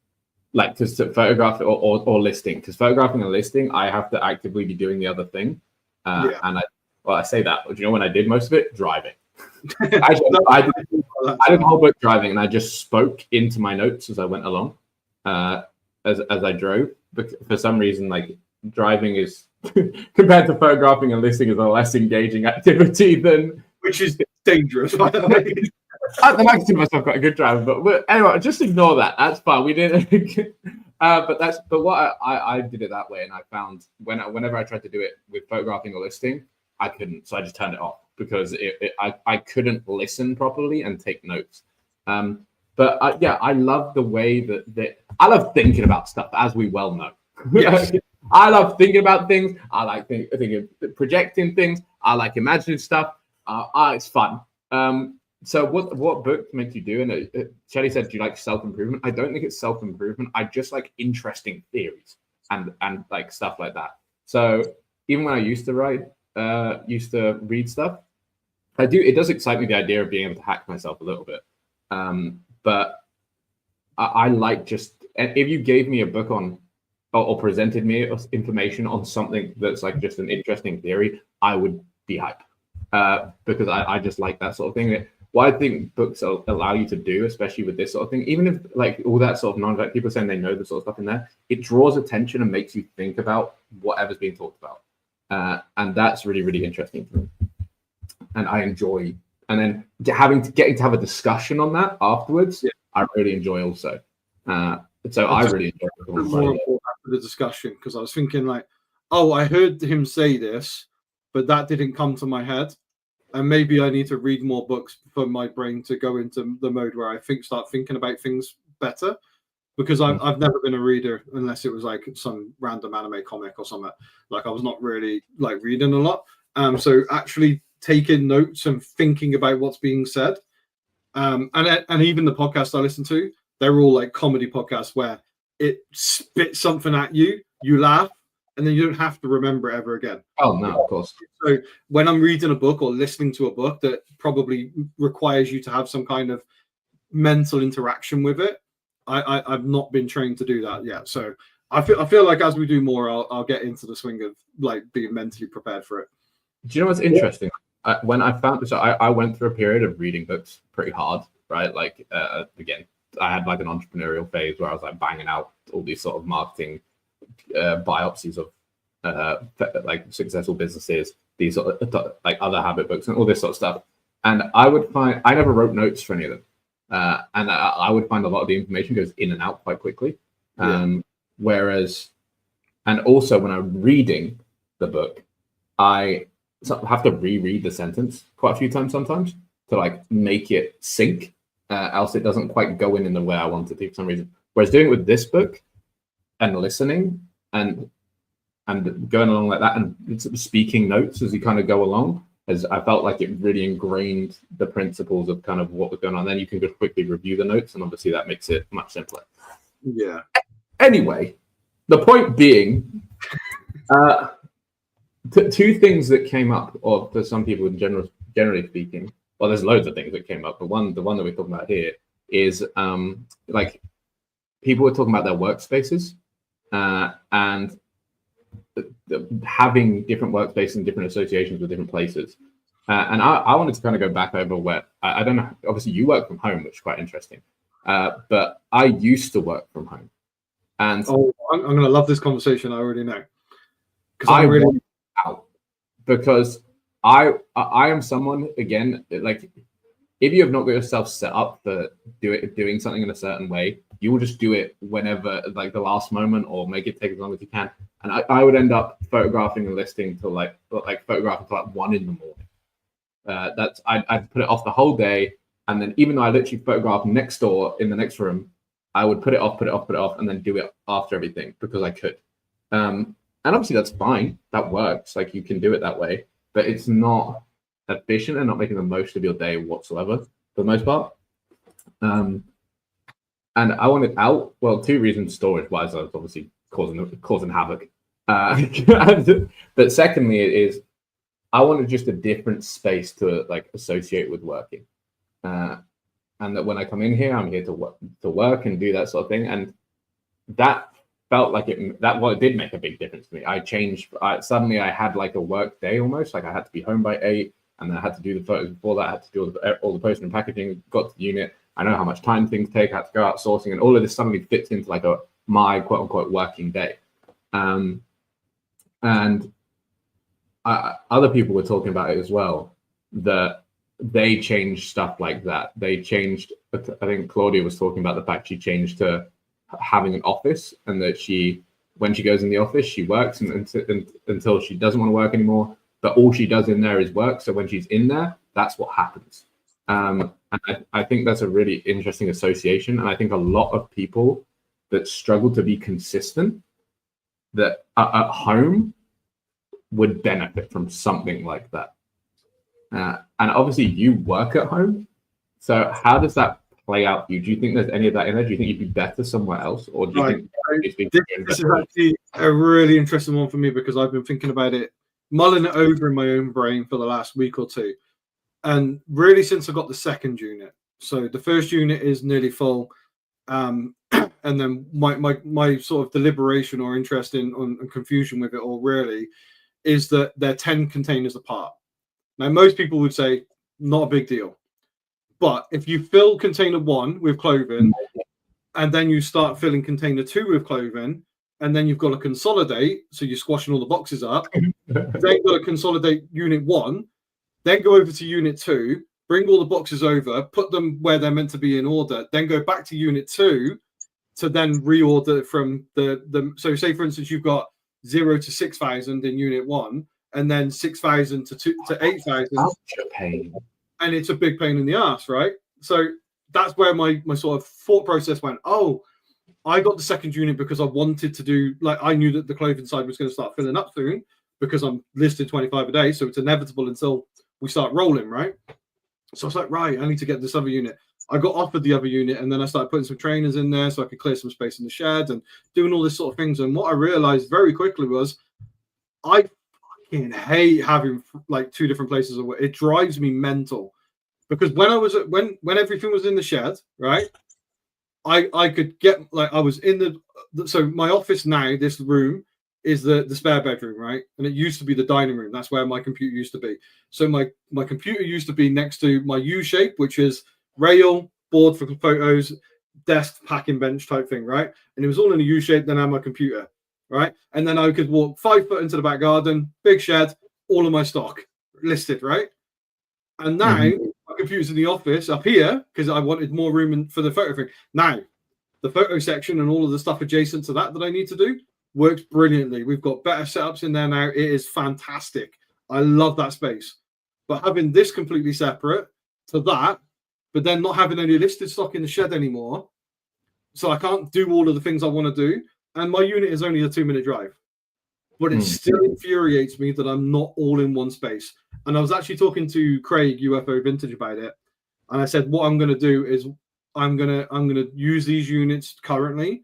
like because to photograph or listing, because photographing and listing, I have to actively be doing the other thing. And I say that, but do you know when I did most of it? Driving. Actually, I did the whole book driving, and I just spoke into my notes as I went along, as I drove. But for some reason, like driving is compared to photographing and listening is a less engaging activity than, which is dangerous, by the way. I consider myself quite a good driver, but anyway, just ignore that. That's fine. We didn't. But what I did it that way, and I found whenever I tried to do it with photographing or listing, I couldn't. So I just turned it off because I couldn't listen properly and take notes. But I love the way that I love thinking about stuff, as we well know. Yes. I love thinking about things. I like thinking, projecting things. I like imagining stuff. It's fun. So what book makes you do? And Shelley said, do you like self-improvement? I don't think it's self-improvement. I just like interesting theories and like stuff like that. So even when I used to read stuff, it does excite me, the idea of being able to hack myself a little bit. But I like just, if you gave me a book on, or presented me information on something that's like just an interesting theory, I would be hyped. Because I just like that sort of thing. What I think books allow you to do, especially with this sort of thing, even if like all that sort of non-fact people saying they know the sort of stuff in there, it draws attention and makes you think about whatever's being talked about. And that's really, really interesting to me. And I enjoy, and then getting to have a discussion on that afterwards, I really enjoy also. So I really enjoy after the discussion, because I was thinking like, oh, I heard him say this, but that didn't come to my head. And maybe I need to read more books for my brain to go into the mode where I start thinking about things better. Because I've never been a reader unless it was like some random anime comic or something. Like I was not really like reading a lot. So actually taking notes and thinking about what's being said. And even the podcasts I listen to, they're all like comedy podcasts where it spits something at you, you laugh, and then you don't have to remember it ever again. Oh, no, of course. So when I'm reading a book or listening to a book that probably requires you to have some kind of mental interaction with it, I've not been trained to do that yet. So I feel like as we do more, I'll get into the swing of like being mentally prepared for it. Do you know what's interesting? When I found, so I went through a period of reading books pretty hard, right? Like, again, I had like an entrepreneurial phase where I was like banging out all these sort of marketing biopsies of like successful businesses, these sort of like other habit books and all this sort of stuff. And I would find, I never wrote notes for any of them. And I would find a lot of the information goes in and out quite quickly. Whereas, and also when I'm reading the book, I have to reread the sentence quite a few times sometimes to like make it sink, else it doesn't quite go in the way I want it to for some reason. Whereas doing it with this book and listening and going along like that and speaking notes as you kind of go along, as I felt like it really ingrained the principles of kind of what was going on. Then you can just quickly review the notes, and obviously that makes it much simpler. Yeah. Anyway, the point being, two things that came up, or for some people generally speaking, well, there's loads of things that came up, but the one that we're talking about here is like people were talking about their workspaces and having different workspaces and different associations with different places. And I wanted to kind of go back over where, I don't know, obviously you work from home, which is quite interesting. But I used to work from home. And I'm going to love this conversation, I already know. Because I am someone, again, like if you have not got yourself set up for doing something in a certain way, you will just do it whenever, like the last moment, or make it take as long as you can. And I would end up photographing and listing till like photographing till like 1 a.m. I'd put it off the whole day. And then even though I literally photographed next door in the next room, I would put it off, and then do it after everything because I could. And obviously that's fine. That works. Like you can do it that way, but it's not efficient and not making the most of your day whatsoever for the most part. And I wanted out. Well, 2 reasons storage-wise. I was obviously causing havoc. But secondly, it is I wanted just a different space to like associate with working. And that when I come in here, I'm here to work and do that sort of thing. And that felt like it did make a big difference to me. I changed. Suddenly I had like a work day almost. Like I had to be home by 8, and then I had to do the photos before that. I had to do all the posting and packaging. Got to the unit. I know how much time things take. I had to go out sourcing, and all of this suddenly fits into like my quote unquote working day. And other people were talking about it as well, that they changed stuff like that. They changed. I think Claudia was talking about the fact she changed to having an office, and that when she goes in the office, she works until she doesn't want to work anymore. But all she does in there is work. So when she's in there, that's what happens. And I think that's a really interesting association. And I think a lot of people that struggle to be consistent, that are at home, would benefit from something like that. And obviously you work at home. So how does that play out for you? Do you think there's any of that in there? Do you think you'd be better somewhere else? Or do you think this is actually a really interesting one for me, because I've been thinking about it, mulling it over in my own brain for the last week or two. And really since I got the second unit. So the first unit is nearly full. And then my sort of deliberation or interest and confusion with it all really is that they're 10 containers apart. Now, most people would say not a big deal. But if you fill container 1 with clothing, and then you start filling container 2 with clothing, and then you've got to consolidate, so you're squashing all the boxes up, then you've got to consolidate unit 1, then go over to unit 2, bring all the boxes over, put them where they're meant to be in order, then go back to unit 2 to then reorder from the so say for instance you've got 0 to 6,000 in unit 1, and then 6,000 to 8,000. And it's a big pain in the ass, right? So that's where my sort of thought process went. Oh, I got the second unit because I wanted to do, like, I knew that the clothing side was going to start filling up soon because I'm listed 25 a day. So it's inevitable until we start rolling, right? So I was like, right, I need to get this other unit. I got offered the other unit, and then I started putting some trainers in there so I could clear some space in the shed and doing all this sort of things. And what I realized very quickly was I fucking hate having like 2 different places of work. It drives me mental, because when I was when everything was in the shed, right, I could get, like, I was in the so my office now, this room is the spare bedroom, right, and it used to be the dining room. That's where my computer used to be. So my computer used to be next to my U shape, which is rail, board for photos, desk, packing bench type thing, right? And it was all in a U shape. Then I had my computer, right? And then I could walk 5 foot into the back garden, big shed, all of my stock listed, right? And now my computer's in the office up here because I wanted more room for the photo thing. Now, the photo section and all of the stuff adjacent to that I need to do works brilliantly. We've got better setups in there now. It is fantastic. I love that space. But having this completely separate to that, but then not having any listed stock in the shed anymore, so I can't do all of the things I want to do. And my unit is only a 2-minute drive. But it still infuriates me that I'm not all in one space. And I was actually talking to Craig, UFO Vintage, about it. And I said, what I'm going to do is I'm going to use these units currently.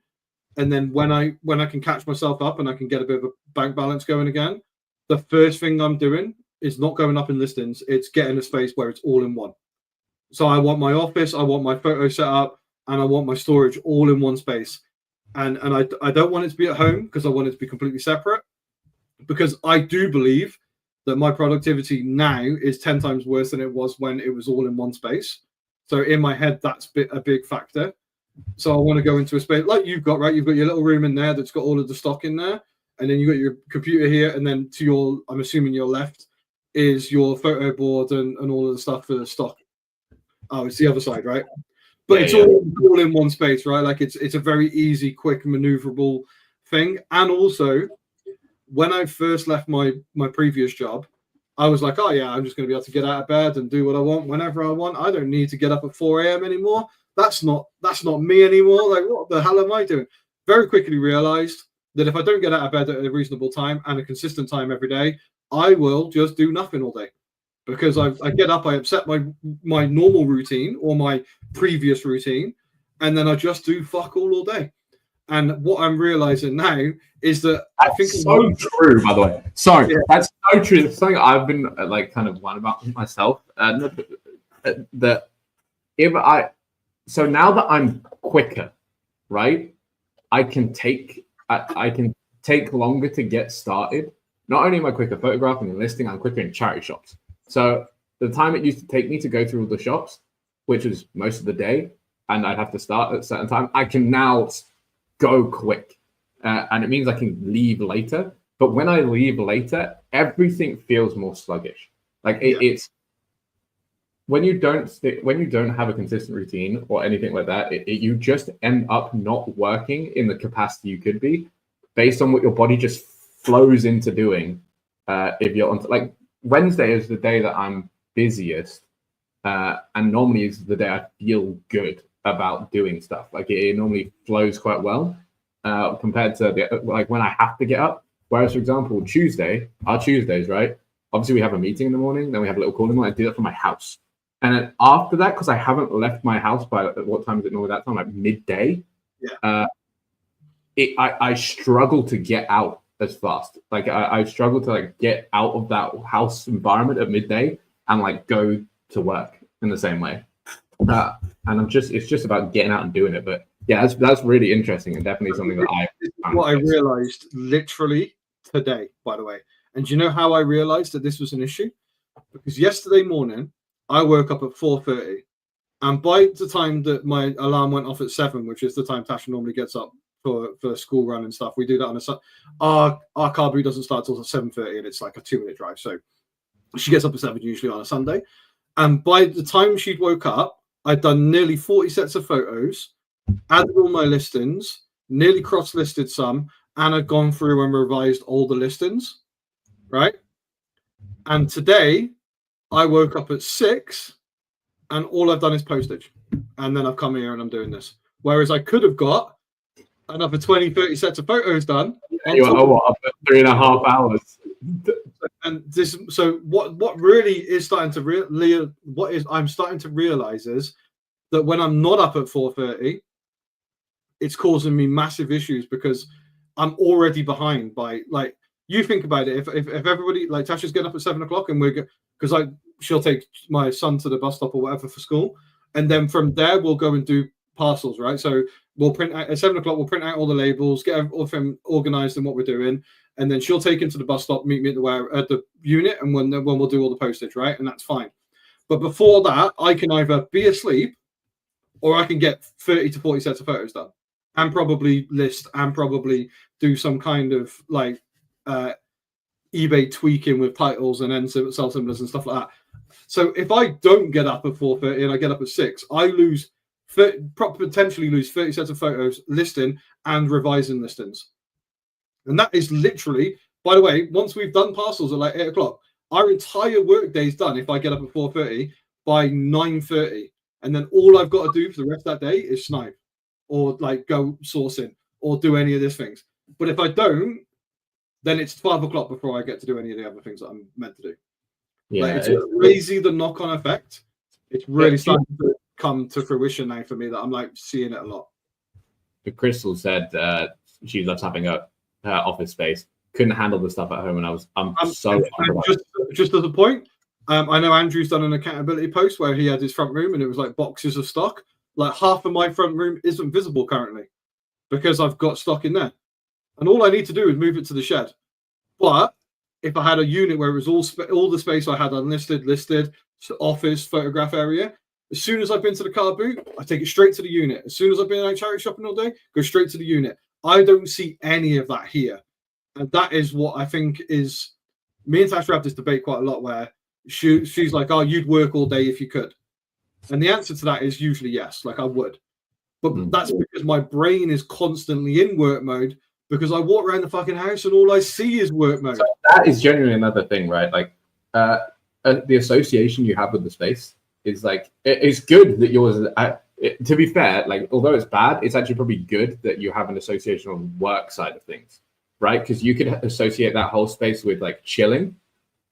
And then when I can catch myself up and I can get a bit of a bank balance going again, the first thing I'm doing is not going up in listings. It's getting a space where it's all in one. So I want my office, I want my photo setup, and I want my storage all in one space. And I don't want it to be at home because I want it to be completely separate. Because I do believe that my productivity now is 10 times worse than it was when it was all in one space. So in my head, that's a big factor. So I want to go into a space like you've got, right? You've got your little room in there that's got all of the stock in there. And then you got your computer here. And then to your, I'm assuming your left is your photo board and all of the stuff for the stock. Oh, it's the other side, right? But it's all in one space, right? Like it's a very easy, quick, maneuverable thing. And also, when I first left my previous job, I was like, oh yeah, I'm just going to be able to get out of bed and do what I want whenever I want. I don't need to get up at 4 a.m. anymore. That's not me anymore. Like, what the hell am I doing? Very quickly realized that if I don't get out of bed at a reasonable time and a consistent time every day, I will just do nothing all day. Because I get up, I upset my normal routine or my previous routine, and then I just do fuck all day. And what I'm realizing now is that that's so true, by the way. Sorry, that's so true. It's something I've been like kind of one about myself. That so now that I'm quicker, right? I can take I can take longer to get started. Not only am I quicker photographing and listing, I'm quicker in charity shops. So the time it used to take me to go through all the shops, which was most of the day, and I'd have to start at a certain time, I can now go quick. And it means I can leave later. But when I leave later, everything feels more sluggish. Like it's when you don't have a consistent routine or anything like that, you just end up not working in the capacity you could be, based on what your body just flows into doing. If you're on, like, Wednesday is the day that I'm busiest, and normally is the day I feel good about doing stuff. Like it normally flows quite well compared to like when I have to get up. Whereas, for example, our Tuesdays, right? Obviously, we have a meeting in the morning, then we have a little call in the morning. I do that from my house. And then after that, because I haven't left my house by, what time is it normally that time? Like midday. Yeah. I struggle to get out as fast. Like I struggle to like get out of that house environment at midday and like go to work in the same way. And it's just about getting out and doing it. But yeah, that's really interesting and definitely something that I realized literally today, by the way. And do you know how I realized that this was an issue? Because yesterday morning I woke up at 4:30, and by the time that my alarm went off at 7, which is the time Tasha normally gets up for school run and stuff, we do that on our car boot doesn't start until 7:30, and it's like a 2-minute drive. So she gets up at 7 usually on a Sunday. And by the time she'd woke up, I'd done nearly 40 sets of photos, added all my listings, nearly cross-listed some, and I'd gone through and revised all the listings, right? And today, I woke up at 6, and all I've done is postage. And then I've come here and I'm doing this. Whereas I could have got another 20, 30 sets of photos done. You are up at 3.5 hours. And this, so what really is starting to I'm starting to realize is that when I'm not up at 4:30, it's causing me massive issues because I'm already behind by, like, you think about it. If everybody, like, Tasha's getting up at 7 o'clock and because she'll take my son to the bus stop or whatever for school, and then from there we'll go and do parcels, right? So we'll print out at 7 o'clock. We'll print out all the labels, get everything organized in what we're doing, and then she'll take him to the bus stop, meet me at the unit, and when we'll do all the postage, right? And that's fine. But before that, I can either be asleep or I can get 30 to 40 sets of photos done, and probably list and probably do some kind of like eBay tweaking with titles and then sell symbols and stuff like that. So if I don't get up at 4:30 and I get up at 6, I potentially lose 30 sets of photos, listing and revising listings. And that is literally, by the way, once we've done parcels at like 8 o'clock, our entire work day is done if I get up at 4:30 by 9:30. And then all I've got to do for the rest of that day is snipe or like go sourcing or do any of these things. But if I don't, then it's 12 o'clock before I get to do any of the other things that I'm meant to do. Yeah, like, it's crazy, the knock-on effect. It's really starting to come to fruition now for me that I'm like seeing it a lot. Crystal said she loves having a office space. Couldn't handle the stuff at home, and I'm so just as a point. I know Andrew's done an accountability post where he had his front room and it was like boxes of stock. Like half of my front room isn't visible currently because I've got stock in there, and all I need to do is move it to the shed. But if I had a unit where it was all the space I had unlisted, listed, office, photograph area, as soon as I've been to the car boot, I take it straight to the unit. As soon as I've been out charity shopping all day, go straight to the unit. I don't see any of that here. And that is what I think is, me and Tasha have this debate quite a lot where she's like, oh, you'd work all day if you could. And the answer to that is usually yes, like I would. But that's because my brain is constantly in work mode because I walk around the fucking house and all I see is work mode. So that is genuinely another thing, right? Like the association you have with the space is like, it's good that yours, to be fair, like although it's bad, it's actually probably good that you have an association on the work side of things, right? Because you could associate that whole space with like chilling,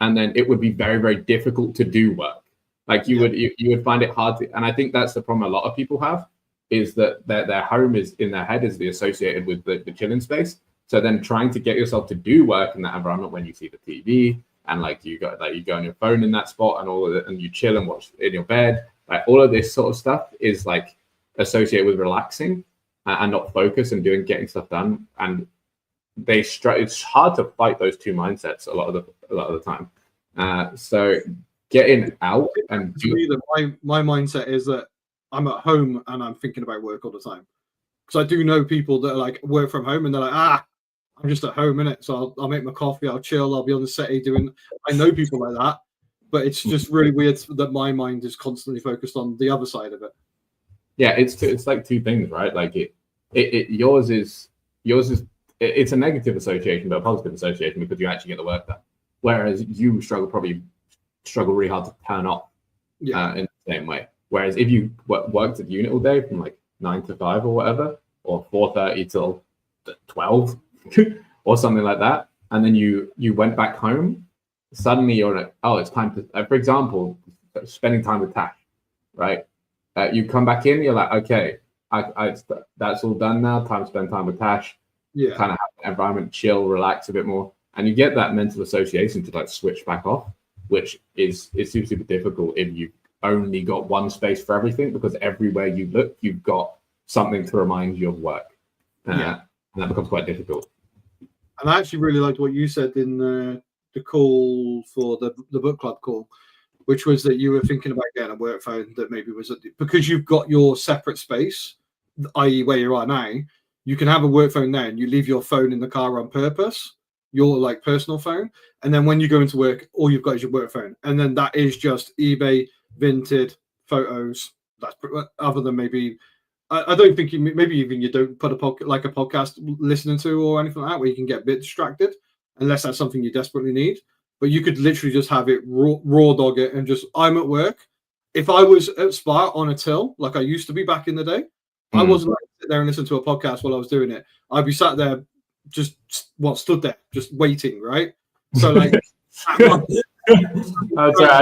and then it would be very, very difficult to do work. Like you would find it hard to, and I think that's the problem a lot of people have, is that their home is in their head is the associated with the chilling space. So then trying to get yourself to do work in that environment when you see the TV and like you go on your phone in that spot and all of it, and you chill and watch in your bed, like all of this sort of stuff is like associated with relaxing and not focus and getting stuff done. And it's hard to fight those two mindsets a lot of the time. So getting out and my mindset is that I'm at home and I'm thinking about work all the time, because I do know people that are like work from home and they're like, I'm just at home, innit? So I'll make my coffee, I'll chill, I'll be on the settee doing. I know people like that, but it's just really weird that my mind is constantly focused on the other side of it. Yeah, it's like two things, right? Like yours is it's a negative association, but a positive association because you actually get the work done. Whereas you probably struggle really hard to turn off in the same way. Whereas if you worked at the unit all day from like 9 to 5 or whatever, or 4:30 till 12 or something like that, and then you went back home, suddenly you're like, oh, it's time to, for example, spending time with Tash, right? You come back in, you're like, okay, that's all done now. Time to spend time with Tash. Yeah. Kind of have an environment, chill, relax a bit more, and you get that mental association to like switch back off, which is super, super difficult if you've only got one space for everything, because everywhere you look, you've got something to remind you of work. And that becomes quite difficult. And I actually really liked what you said in the call for the book club call, which was that you were thinking about getting a work phone that maybe was because you've got your separate space, i.e. where you are now, you can have a work phone there and you leave your phone in the car on purpose, your like personal phone. And then when you go into work, all you've got is your work phone. And then that is just eBay, Vinted, photos. That's other than maybe, I don't think maybe even you don't put a podcast listening to or anything like that, where you can get a bit distracted, unless that's something you desperately need. But you could literally just have it raw dog it and just, I'm at work. If I was at Spa on a till, like I used to be back in the day, I wasn't like sit there and listen to a podcast while I was doing it. I'd be sat there stood there just waiting, right? So like I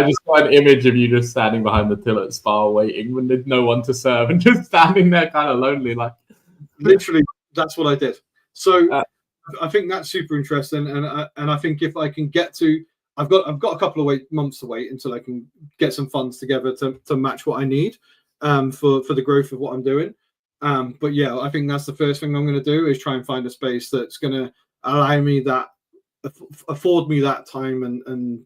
just got an image of you just standing behind the till at Spa waiting when there's no one to serve and just standing there kind of lonely, like literally that's what I did. So I think that's super interesting, and I think if I can get to, I've got a couple of months to wait until I can get some funds together to match what I need for the growth of what I'm doing. But yeah, I think that's the first thing I'm going to do is try and find a space that's going to allow me that, afford me that time and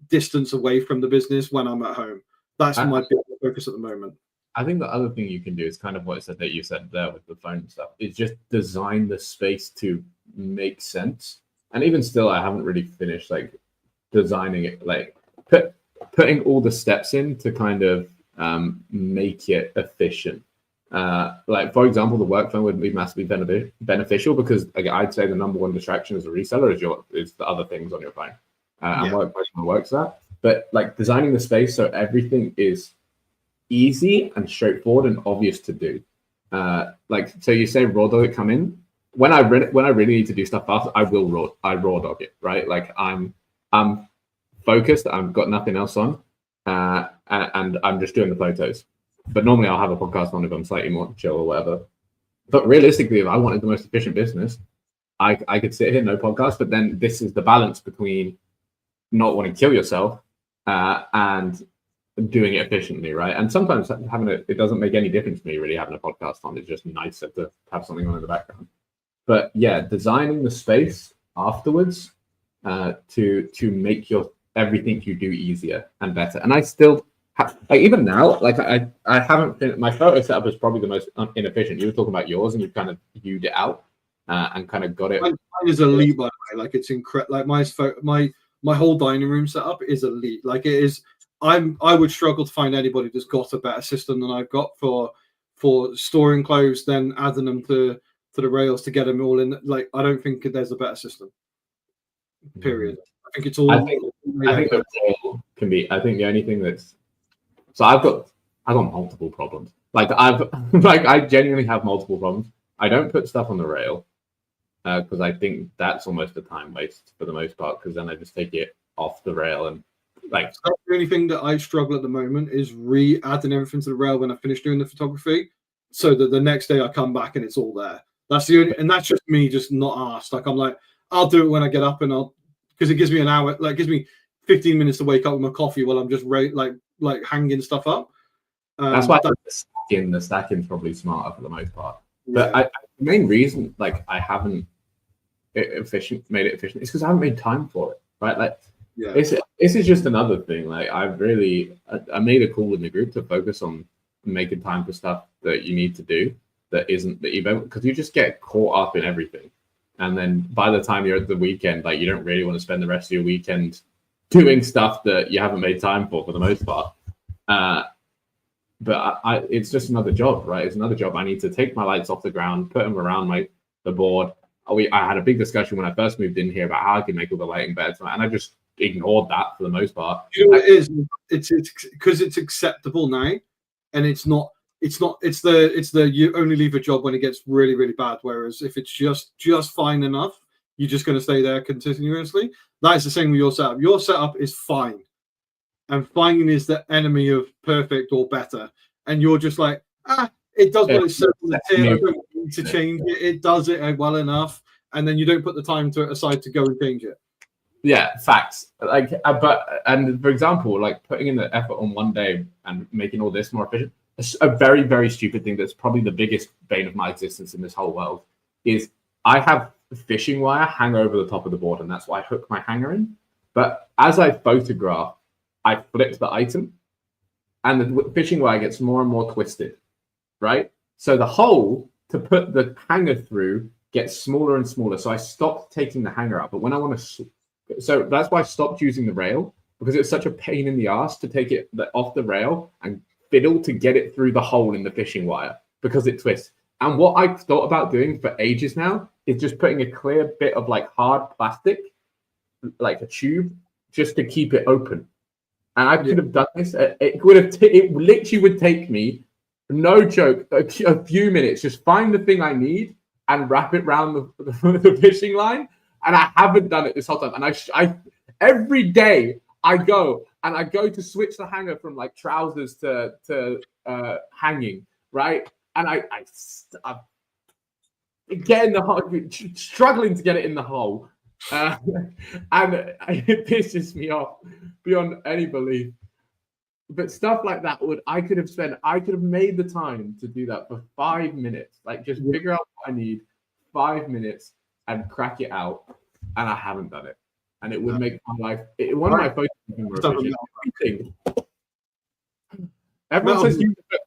distance away from the business when I'm at home. That's my big focus at the moment. I think the other thing you can do is kind of what you said there with the phone stuff, is just design the space to make sense. And even still, I haven't really finished like designing it, like putting all the steps in to kind of make it efficient. Like for example, the work phone would be massively beneficial because I'd say the number one distraction as a reseller is the other things on your phone, and works that. But like designing the space so everything is easy and straightforward and obvious to do. Like so, you say raw dog it come in. When I really need to do stuff fast, I raw dog it, right? Like I'm focused. I've got nothing else on, and I'm just doing the photos. But normally I'll have a podcast on if I'm slightly more chill or whatever. But realistically, if I wanted the most efficient business, I could sit here, no podcast. But then this is the balance between not wanting to kill yourself and doing it efficiently, right? And sometimes it doesn't make any difference to me really having a podcast on. It's just nicer to have something on in the background. But yeah, designing the space afterwards to make everything you do easier and better. And I still like even now, like I haven't finished my photo setup is probably the most inefficient. You were talking about yours and you kind of viewed it out and kind of got it. Mine is elite, by the way. Like it's incredible. Like my whole dining room setup is elite. Like it is. I would struggle to find anybody that's got a better system than I've got for storing clothes, then adding them to the rails to get them all in. Like I don't think there's a better system. Period. I think it's all. I think the rail can be. I think the only thing that's. So I've got multiple problems. Like I genuinely have multiple problems. I don't put stuff on the rail because I think that's almost a time waste for the most part. Because then I just take it off the rail and like. That's the only thing that I struggle at the moment is re-adding everything to the rail when I finish doing the photography, so that the next day I come back and it's all there. That's the only, and that's just me just not asked. Like I'm like I'll do it when I get up and because it gives me an hour. Like it gives me 15 minutes to wake up with my coffee while I'm just like hanging stuff up. That's why the stacking is probably smarter for the most part. But the main reason, like I haven't made it efficient, it's because I haven't made time for it, right? Like, yeah, this is just another thing. Like, I made a call in the group to focus on making time for stuff that you need to do that isn't the event, because you just get caught up in everything. And then by the time you're at the weekend, like, you don't really want to spend the rest of your weekend doing stuff that you haven't made time for the most part. But it's just another job, right? It's another job. I need to take my lights off the ground, put them around the board. I had a big discussion when I first moved in here about how I could make all the lighting better, and I just ignored that for the most part. You know what it is? It's because it's acceptable now, and it's the you only leave a job when it gets really, really bad. Whereas if it's just fine enough, you're just going to stay there continuously. That is the same with your setup. Your setup is fine, and fine is the enemy of perfect or better. And you're just like, it does what it says on the tin. I don't need to change it. It does it well enough, and then you don't put the time aside to go and change it. Yeah, facts. Like, and for example, like putting in the effort on one day and making all this more efficient. A very, very stupid thing that's probably the biggest bane of my existence in this whole world is I have fishing wire hang over the top of the board, and that's why I hook my hanger in. But as I photograph, I flip the item, and the fishing wire gets more and more twisted, right? So the hole to put the hanger through gets smaller and smaller. So I stopped taking the hanger out. But when I want to, so that's why I stopped using the rail, because it's such a pain in the ass to take it off the rail and fiddle to get it through the hole in the fishing wire because it twists. And what I've thought about doing for ages now is just putting a clear bit of like hard plastic, like a tube, just to keep it open. And I could have done this. It literally would take me, no joke, a few minutes. Just find the thing I need and wrap it around the fishing line. And I haven't done it this whole time. And I every day I go to switch the hanger from like trousers to hanging, right? And I get in the hole, struggling to get it in the hole. And it pisses me off beyond any belief. But stuff like that I could have made the time to do that for 5 minutes. Like, just figure out what I need, 5 minutes, and crack it out. And I haven't done it. And it would make my life one of my focus more efficient. Everyone says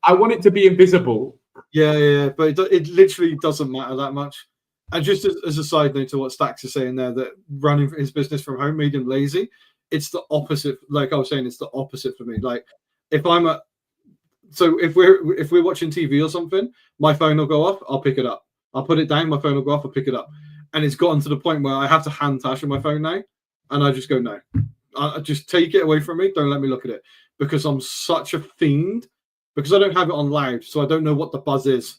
I want it to be invisible. Yeah, but it literally doesn't matter that much. And just as a side note to what Stacks is saying there, that running his business from home made him lazy. It's the opposite. Like I was saying, it's the opposite for me. Like if we're watching TV or something, my phone will go off. I'll pick it up. I'll put it down. My phone will go off. I'll pick it up. And it's gotten to the point where I have to hand tash on my phone now, and I just go no. I just take it away from me. Don't let me look at it, because I'm such a fiend. Because I don't have it on loud, so I don't know what the buzz is.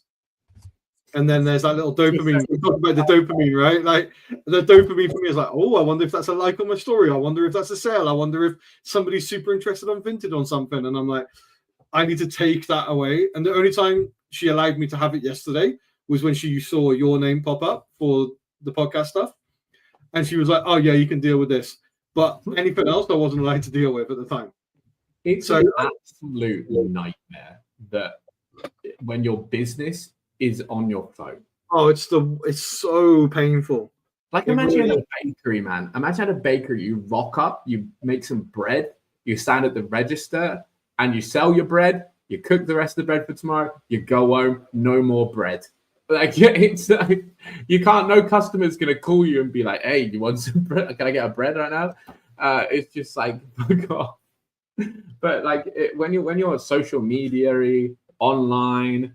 And then there's that little dopamine. We talk about the dopamine, right? Like the dopamine for me is like, oh, I wonder if that's a like on my story. I wonder if that's a sale. I wonder if somebody's super interested on Vinted on something. And I'm like, I need to take that away. And the only time she allowed me to have it yesterday was when she saw your name pop up for the podcast stuff. And she was like, oh, yeah, you can deal with this. But anything else I wasn't allowed to deal with at the time. It's an absolute nightmare that when your business is on your phone. Oh, it's so painful. Like, imagine a bakery, man. Imagine a bakery. You rock up, you make some bread, you stand at the register, and you sell your bread. You cook the rest of the bread for tomorrow. You go home, no more bread. Like, it's like, you can't. No customer's gonna call you and be like, "Hey, you want some bread? Can I get a bread right now?" It's just like, fuck off. But like when you're social media, online,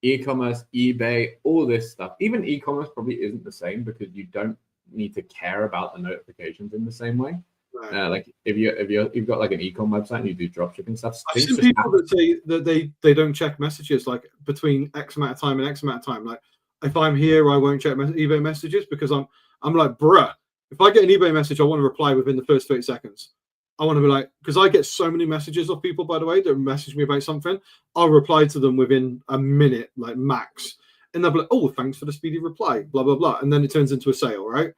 e-commerce, eBay, all this stuff. Even e-commerce probably isn't the same because you don't need to care about the notifications in the same way. Right. Like if you've got like an e-com website and you do dropshipping stuff. I've seen people that say that they don't check messages like between X amount of time and X amount of time. Like if I'm here, I won't check eBay messages because I'm like, bruh. If I get an eBay message, I want to reply within the first 30 seconds. I want to be like, because I get so many messages of people, by the way, that message me about something. I'll reply to them within a minute, like max. And they'll be like, oh, thanks for the speedy reply, blah, blah, blah. And then it turns into a sale, right?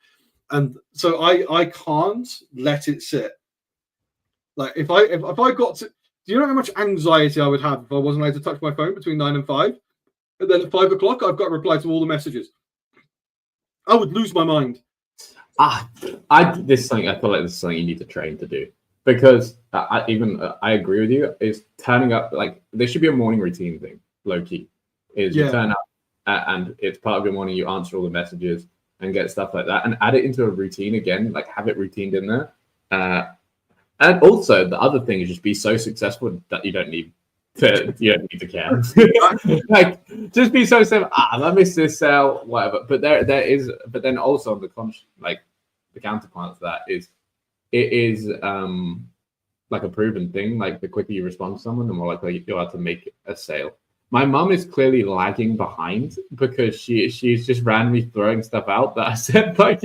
And so I can't let it sit. Like if I got to, do you know how much anxiety I would have if I wasn't allowed to touch my phone between 9 and 5? And then at 5 o'clock, I've got to reply to all the messages. I would lose my mind. This is something I feel like this is something you need to train to do, because I agree with you. Is turning up, like, there should be a morning routine thing, low key. You turn up and it's part of your morning. You answer all the messages and get stuff like that, and add it into a routine again. Like, have it routined in there. And also the other thing is just be so successful that you don't need to care. Like, just be so simple. I missed this sale, whatever. But but then also on the counterpart to that is, it is like a proven thing. Like, the quicker you respond to someone, the more likely you are to make a sale. My mum is clearly lagging behind because she's just randomly throwing stuff out that I said like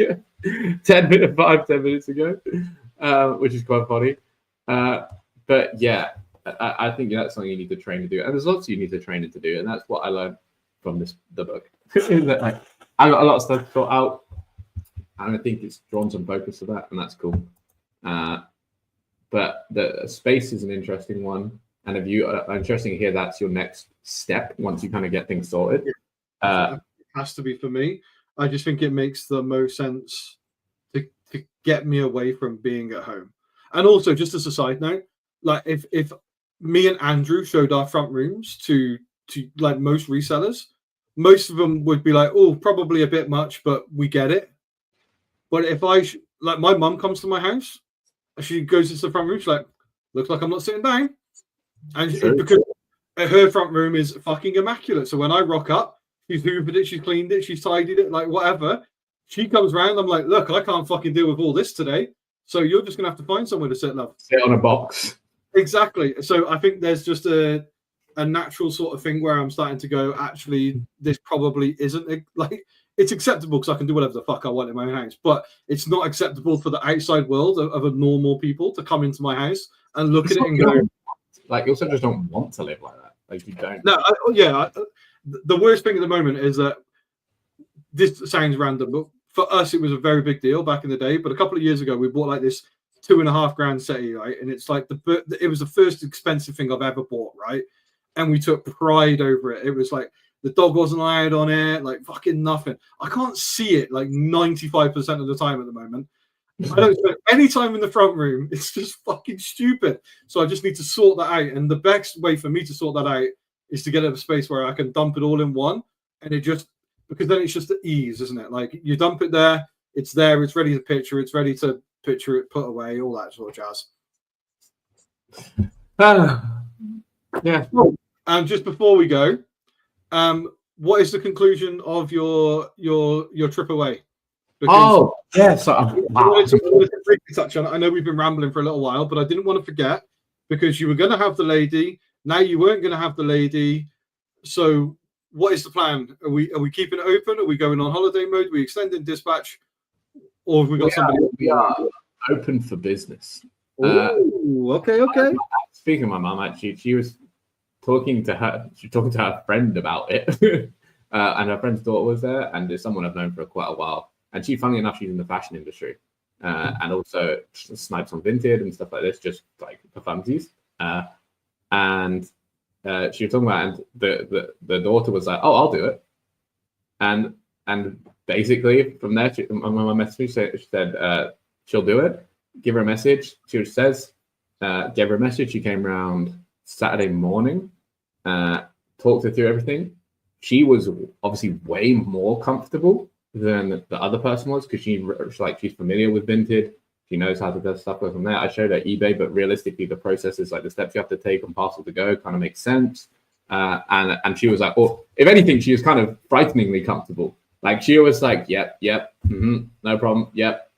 10 minutes ago, which is quite funny. But yeah, I think that's something you need to train to do, and there's lots you need to train it to do, and that's what I learned from the book. Is that, like, I got a lot of stuff to sort out, and I think it's drawn some focus to that, and that's cool. But the space is an interesting one, and if you are interesting to hear, that's your next step once you kind of get things sorted. It has to be for me. I just think it makes the most sense to get me away from being at home. And also, just as a side note, like, if me and Andrew showed our front rooms to like most resellers, most of them would be like, oh, probably a bit much, but we get it. But if like, my mum comes to my house, she goes into the front room, she's like, looks like I'm not sitting down. And because her front room is fucking immaculate. So when I rock up, she's hoovered it, she's cleaned it, she's tidied it, like, whatever. She comes round, I'm like, look, I can't fucking deal with all this today. So you're just going to have to find somewhere to sit, love. Sit on a box. Exactly. So I think there's just a natural sort of thing where I'm starting to go, actually, this probably isn't, like, it's acceptable because I can do whatever the fuck I want in my house, but it's not acceptable for the outside world of a normal people to come into my house and look at it and go, like, you also just don't want to live like that. Like, you don't. No, the worst thing at the moment is that, this sounds random, but for us, it was a very big deal back in the day. But a couple of years ago, we bought like this $2,500 settee, right? And it's like it was the first expensive thing I've ever bought, right? And we took pride over it. It was like, the dog wasn't allowed on it, like, fucking nothing. I can't see it like 95% of the time at the moment. I don't spend any time in the front room. It's just fucking stupid. So I just need to sort that out. And the best way for me to sort that out is to get a space where I can dump it all in one. And because then it's just at ease, isn't it? Like, you dump it there, it's ready to picture, it's ready to picture it, put away, all that sort of jazz. Yeah. And just before we go, what is the conclusion of your trip away? Because So I wanted to briefly touch on it. I know we've been rambling for a little while, but I didn't want to forget, because you were going to have the lady. Now you weren't going to have the lady. So what is the plan? Are we keeping it open? Are we going on holiday mode? Are we extending dispatch? Or have we got somebody? We are open for business. Okay. Speaking of my mum, actually, she was talking to her friend about it. And her friend's daughter was there, and there's someone I've known for quite a while. And she, funnily enough, she's in the fashion industry, and also snipes on Vinted and stuff like this, just like for funsies. And she was talking about, and the daughter was like, "Oh, I'll do it." And basically from there, my message she said she'll do it. Give her a message. She says, gave her a message. She came around Saturday morning, talked her through everything. She was obviously way more comfortable than the other person was, because she's familiar with Vinted. She knows how to do stuff from there. I showed her eBay, but realistically, the process is like the steps you have to take on Parcel to Go kind of makes sense. And she was like, well, if anything, she was kind of frighteningly comfortable. Like, she was like, yep, no problem, yep.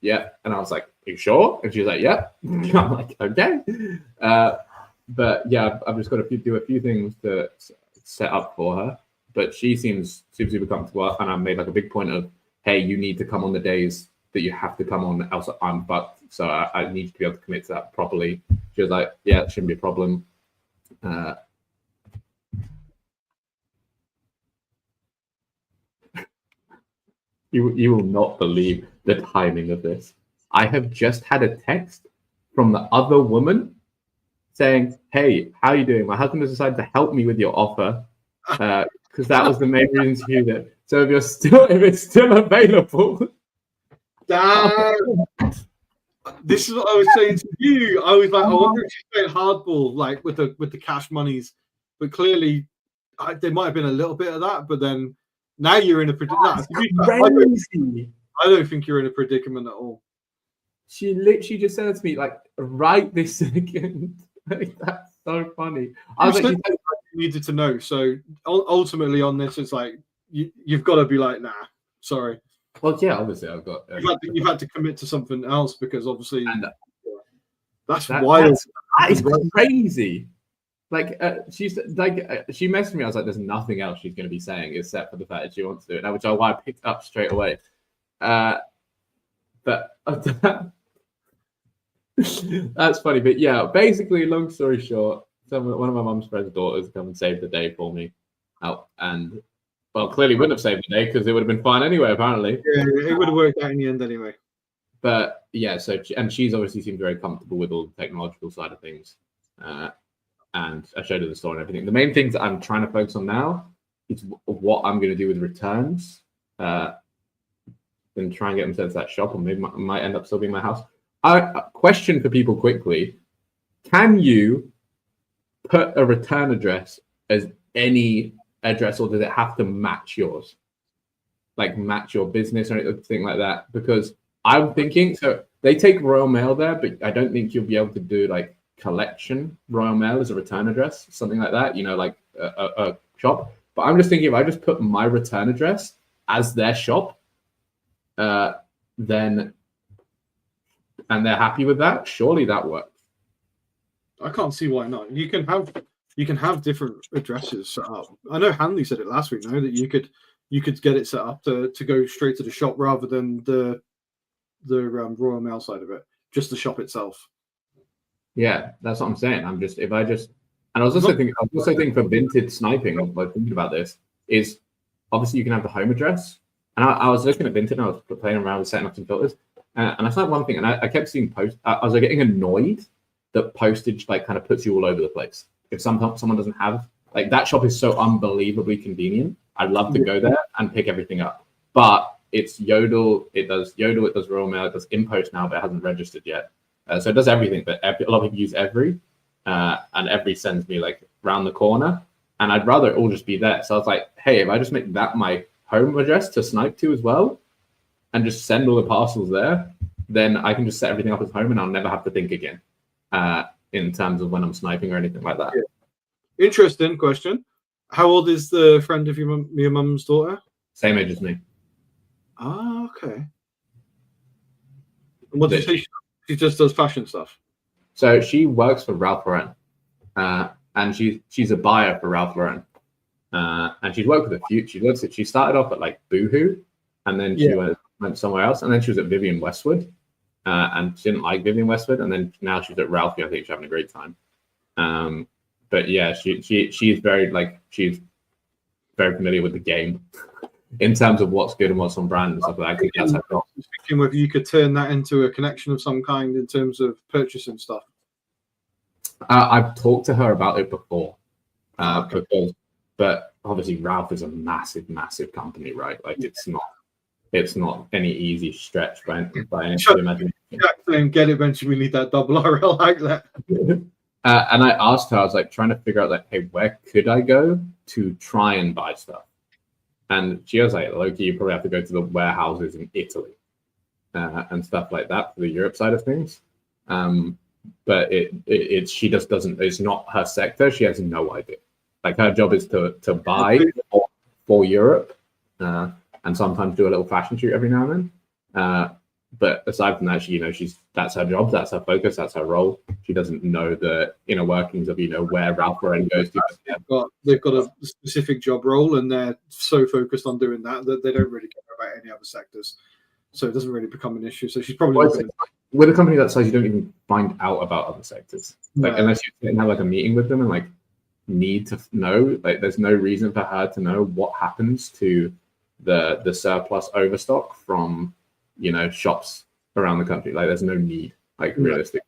And I was like, are you sure? And she was like, yep. I'm like, okay. But yeah, I've just got to do a few things to set up for her. But she seems super comfortable, and I made like a big point of, hey, you need to come on the days that you have to come on, else I'm fucked. So I need to be able to commit to that properly. She was like, yeah, it shouldn't be a problem. You will not believe the timing of this. I have just had a text from the other woman saying, hey, how are you doing? My husband has decided to help me with your offer, because that was the main reason to do that. So if it's still available, Damn. This is what I was saying to you. I was like, I wonder if she's playing hardball, like with the cash monies. But clearly, there might have been a little bit of that. But then now you're in a predicament. I don't think you're in a predicament at all. She literally just said to me, like, right this second. Like, that's so funny. I was like, you needed to know. So ultimately on this, it's like you've got to be like, nah, sorry. Well, yeah, obviously I've got. You've had to commit to something else because obviously that's wild. That is crazy. Like she's like she messaged me. I was like, "There's nothing else she's going to be saying except for the fact that she wants to do it." Now, which I picked up straight away. But that's funny. But yeah, basically, long story short, one of my mum's friend's daughters come and saved the day for me. And well, clearly wouldn't have saved the day because it would have been fine anyway. Apparently, yeah, it would have worked out in the end anyway. But yeah, she's obviously seemed very comfortable with all the technological side of things. And I showed her the store and everything. The main things that I'm trying to focus on now is what I'm going to do with returns. Then try and get them sent to that shop, or maybe might end up still being my house. A question for people quickly: can you put a return address as any address, or does it have to match yours? Like match your business or anything like that? Because I'm thinking, so they take Royal Mail there, but I don't think you'll be able to do like collection Royal Mail as a return address, something like that, like a shop. But I'm just thinking, if I just put my return address as their shop, then, and they're happy with that, surely that works. I can't see why not. You can have different addresses set up. I know Hanley said it last week, no, that you could get it set up to go straight to the shop rather than the Royal Mail side of it, just the shop itself. Yeah, that's what I'm saying. And I was also thinking for vintage sniping, like thinking about this, is obviously you can have the home address. And I was looking at vintage and I was playing around with setting up some filters. And that's not one thing. And I kept seeing I was getting annoyed that postage like kind of puts you all over the place. If someone doesn't have, like, that shop is so unbelievably convenient. I'd love to go there and pick everything up. But it's Yodel, it does Royal Mail, it does InPost now, but it hasn't registered yet. So it does everything, but a lot of people use Every, and Every sends me like round the corner, and I'd rather it all just be there. So I was like, hey, if I just make that my home address to snipe to as well, and just send all the parcels there, then I can just set everything up as home, and I'll never have to think again in terms of when I'm sniping or anything like that. Yeah. Interesting question. How old is the friend of your mum's daughter? Same age as me. Ah, okay. And what did you say? She just does fashion stuff. So she works for Ralph Lauren, and she's a buyer for Ralph Lauren, and she's worked with a few. She started off at like Boohoo, and then she went somewhere else, and then she was at Vivienne Westwood, and she didn't like Vivienne Westwood, and then now she's at Ralphie. I think she's having a great time. But yeah, she's very familiar with the game in terms of what's good and what's on brand and stuff like that. I think that's her job. Thinking whether you could turn that into a connection of some kind in terms of purchasing stuff. I've talked to her about it before, but obviously Ralph is a massive, massive company, right? Like it's not any easy stretch by any imagination. Exactly, and get it eventually. We need that double RL outlet. And I asked her, I was like trying to figure out like, hey, where could I go to try and buy stuff? And she was like, Loki, you probably have to go to the warehouses in Italy and stuff like that for the Europe side of things. But she just doesn't, it's not her sector. She has no idea. Like her job is to buy for Europe and sometimes do a little fashion shoot every now and then. But aside from that, that's her job, that's her focus, that's her role. She doesn't know the inner workings of where Ralph Lauren goes to. They've got a specific job role, and they're so focused on doing that they don't really care about any other sectors. So it doesn't really become an issue. So she's probably with a company that size, you don't even find out about other sectors. Like unless you sit and have like a meeting with them and like need to know. Like there's no reason for her to know what happens to the surplus overstock from shops around the country. Like there's no need, like realistic.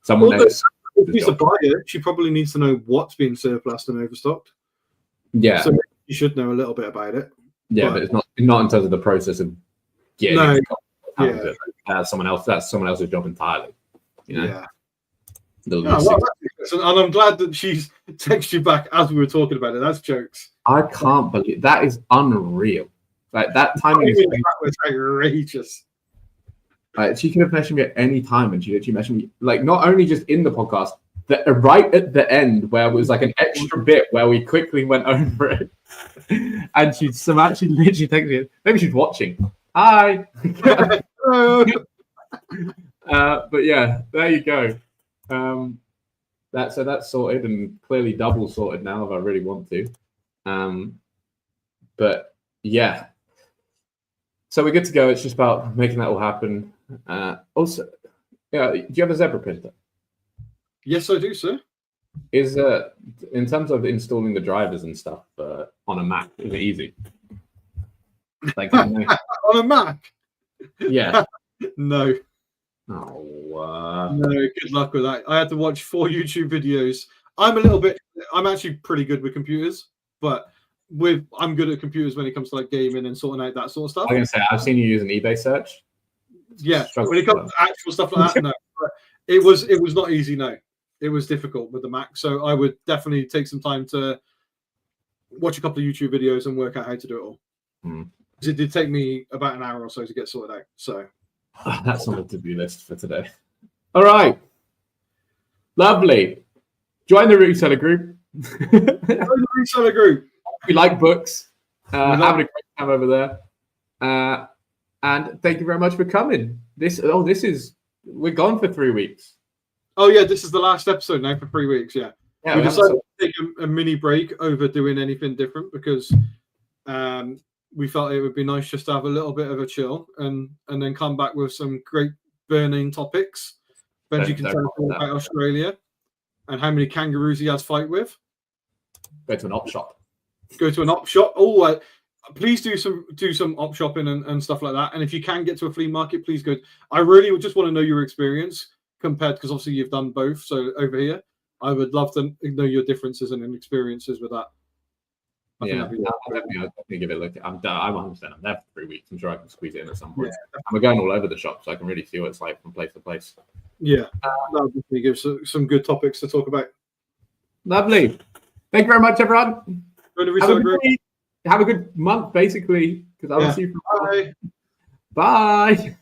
If she's a buyer, she probably needs to know what's being surplus and overstocked. Yeah. So you should know a little bit about it. Yeah, but it's not in terms of the process of getting it. having to that's someone else's job entirely. Yeah. And I'm glad that she's texted you back as we were talking about it. That's jokes. I can't believe that is unreal. Like that timing is outrageous. She could have mentioned me at any time, and she literally mentioned me like not only just in the podcast, right at the end where it was like an extra bit where we quickly went over it, and she actually literally texted me. Maybe she's watching. Hi. But yeah, there you go. That's sorted and clearly double sorted now if I really want to. But yeah, so we're good to go. It's just about making that all happen. Also, yeah, do you have a Zebra printer? Yes, I do, sir. Is in terms of installing the drivers and stuff on a Mac, is it easy? Like on a Mac? Yeah. No. Oh, no, good luck with that. I had to watch 4 YouTube videos. I'm actually pretty good with computers, but I'm good at computers when it comes to like gaming and sorting out that sort of stuff. I'm gonna say I've seen you use an eBay search. Yeah, when it comes to actual stuff like that, no. But it was not easy, no. It was difficult with the Mac. So I would definitely take some time to watch a couple of YouTube videos and work out how to do it all. Because it did take me about an hour or so to get sorted out. So that's on the to-do list for today. All right. Lovely. Join the Reseller Group. Join the Reseller Group. We like books. Having a great time over there. And thank you very much for coming. We're gone for 3 weeks. Oh yeah, this is the last episode now for 3 weeks. Yeah. We decided to take a mini break over doing anything different because we felt it would be nice just to have a little bit of a chill and then come back with some great burning topics. Benji can tell us all about Australia and how many kangaroos he has fight with. Go to an op shop. Oh, please do some op shopping and stuff like that. And if you can get to a flea market, please go. I really would just want to know your experience compared, because obviously you've done both. So over here, I would love to know your differences and experiences with that. I'll definitely give it a look. I'm 100%. I'm there for 3 weeks. I'm sure I can squeeze it in at some point. Yeah. And we're going all over the shop, so I can really see what it's like from place to place. Yeah, that'll definitely give some good topics to talk about. Lovely. Thank you very much, everyone. Have a good month, basically, because I will see you. Bye. Bye.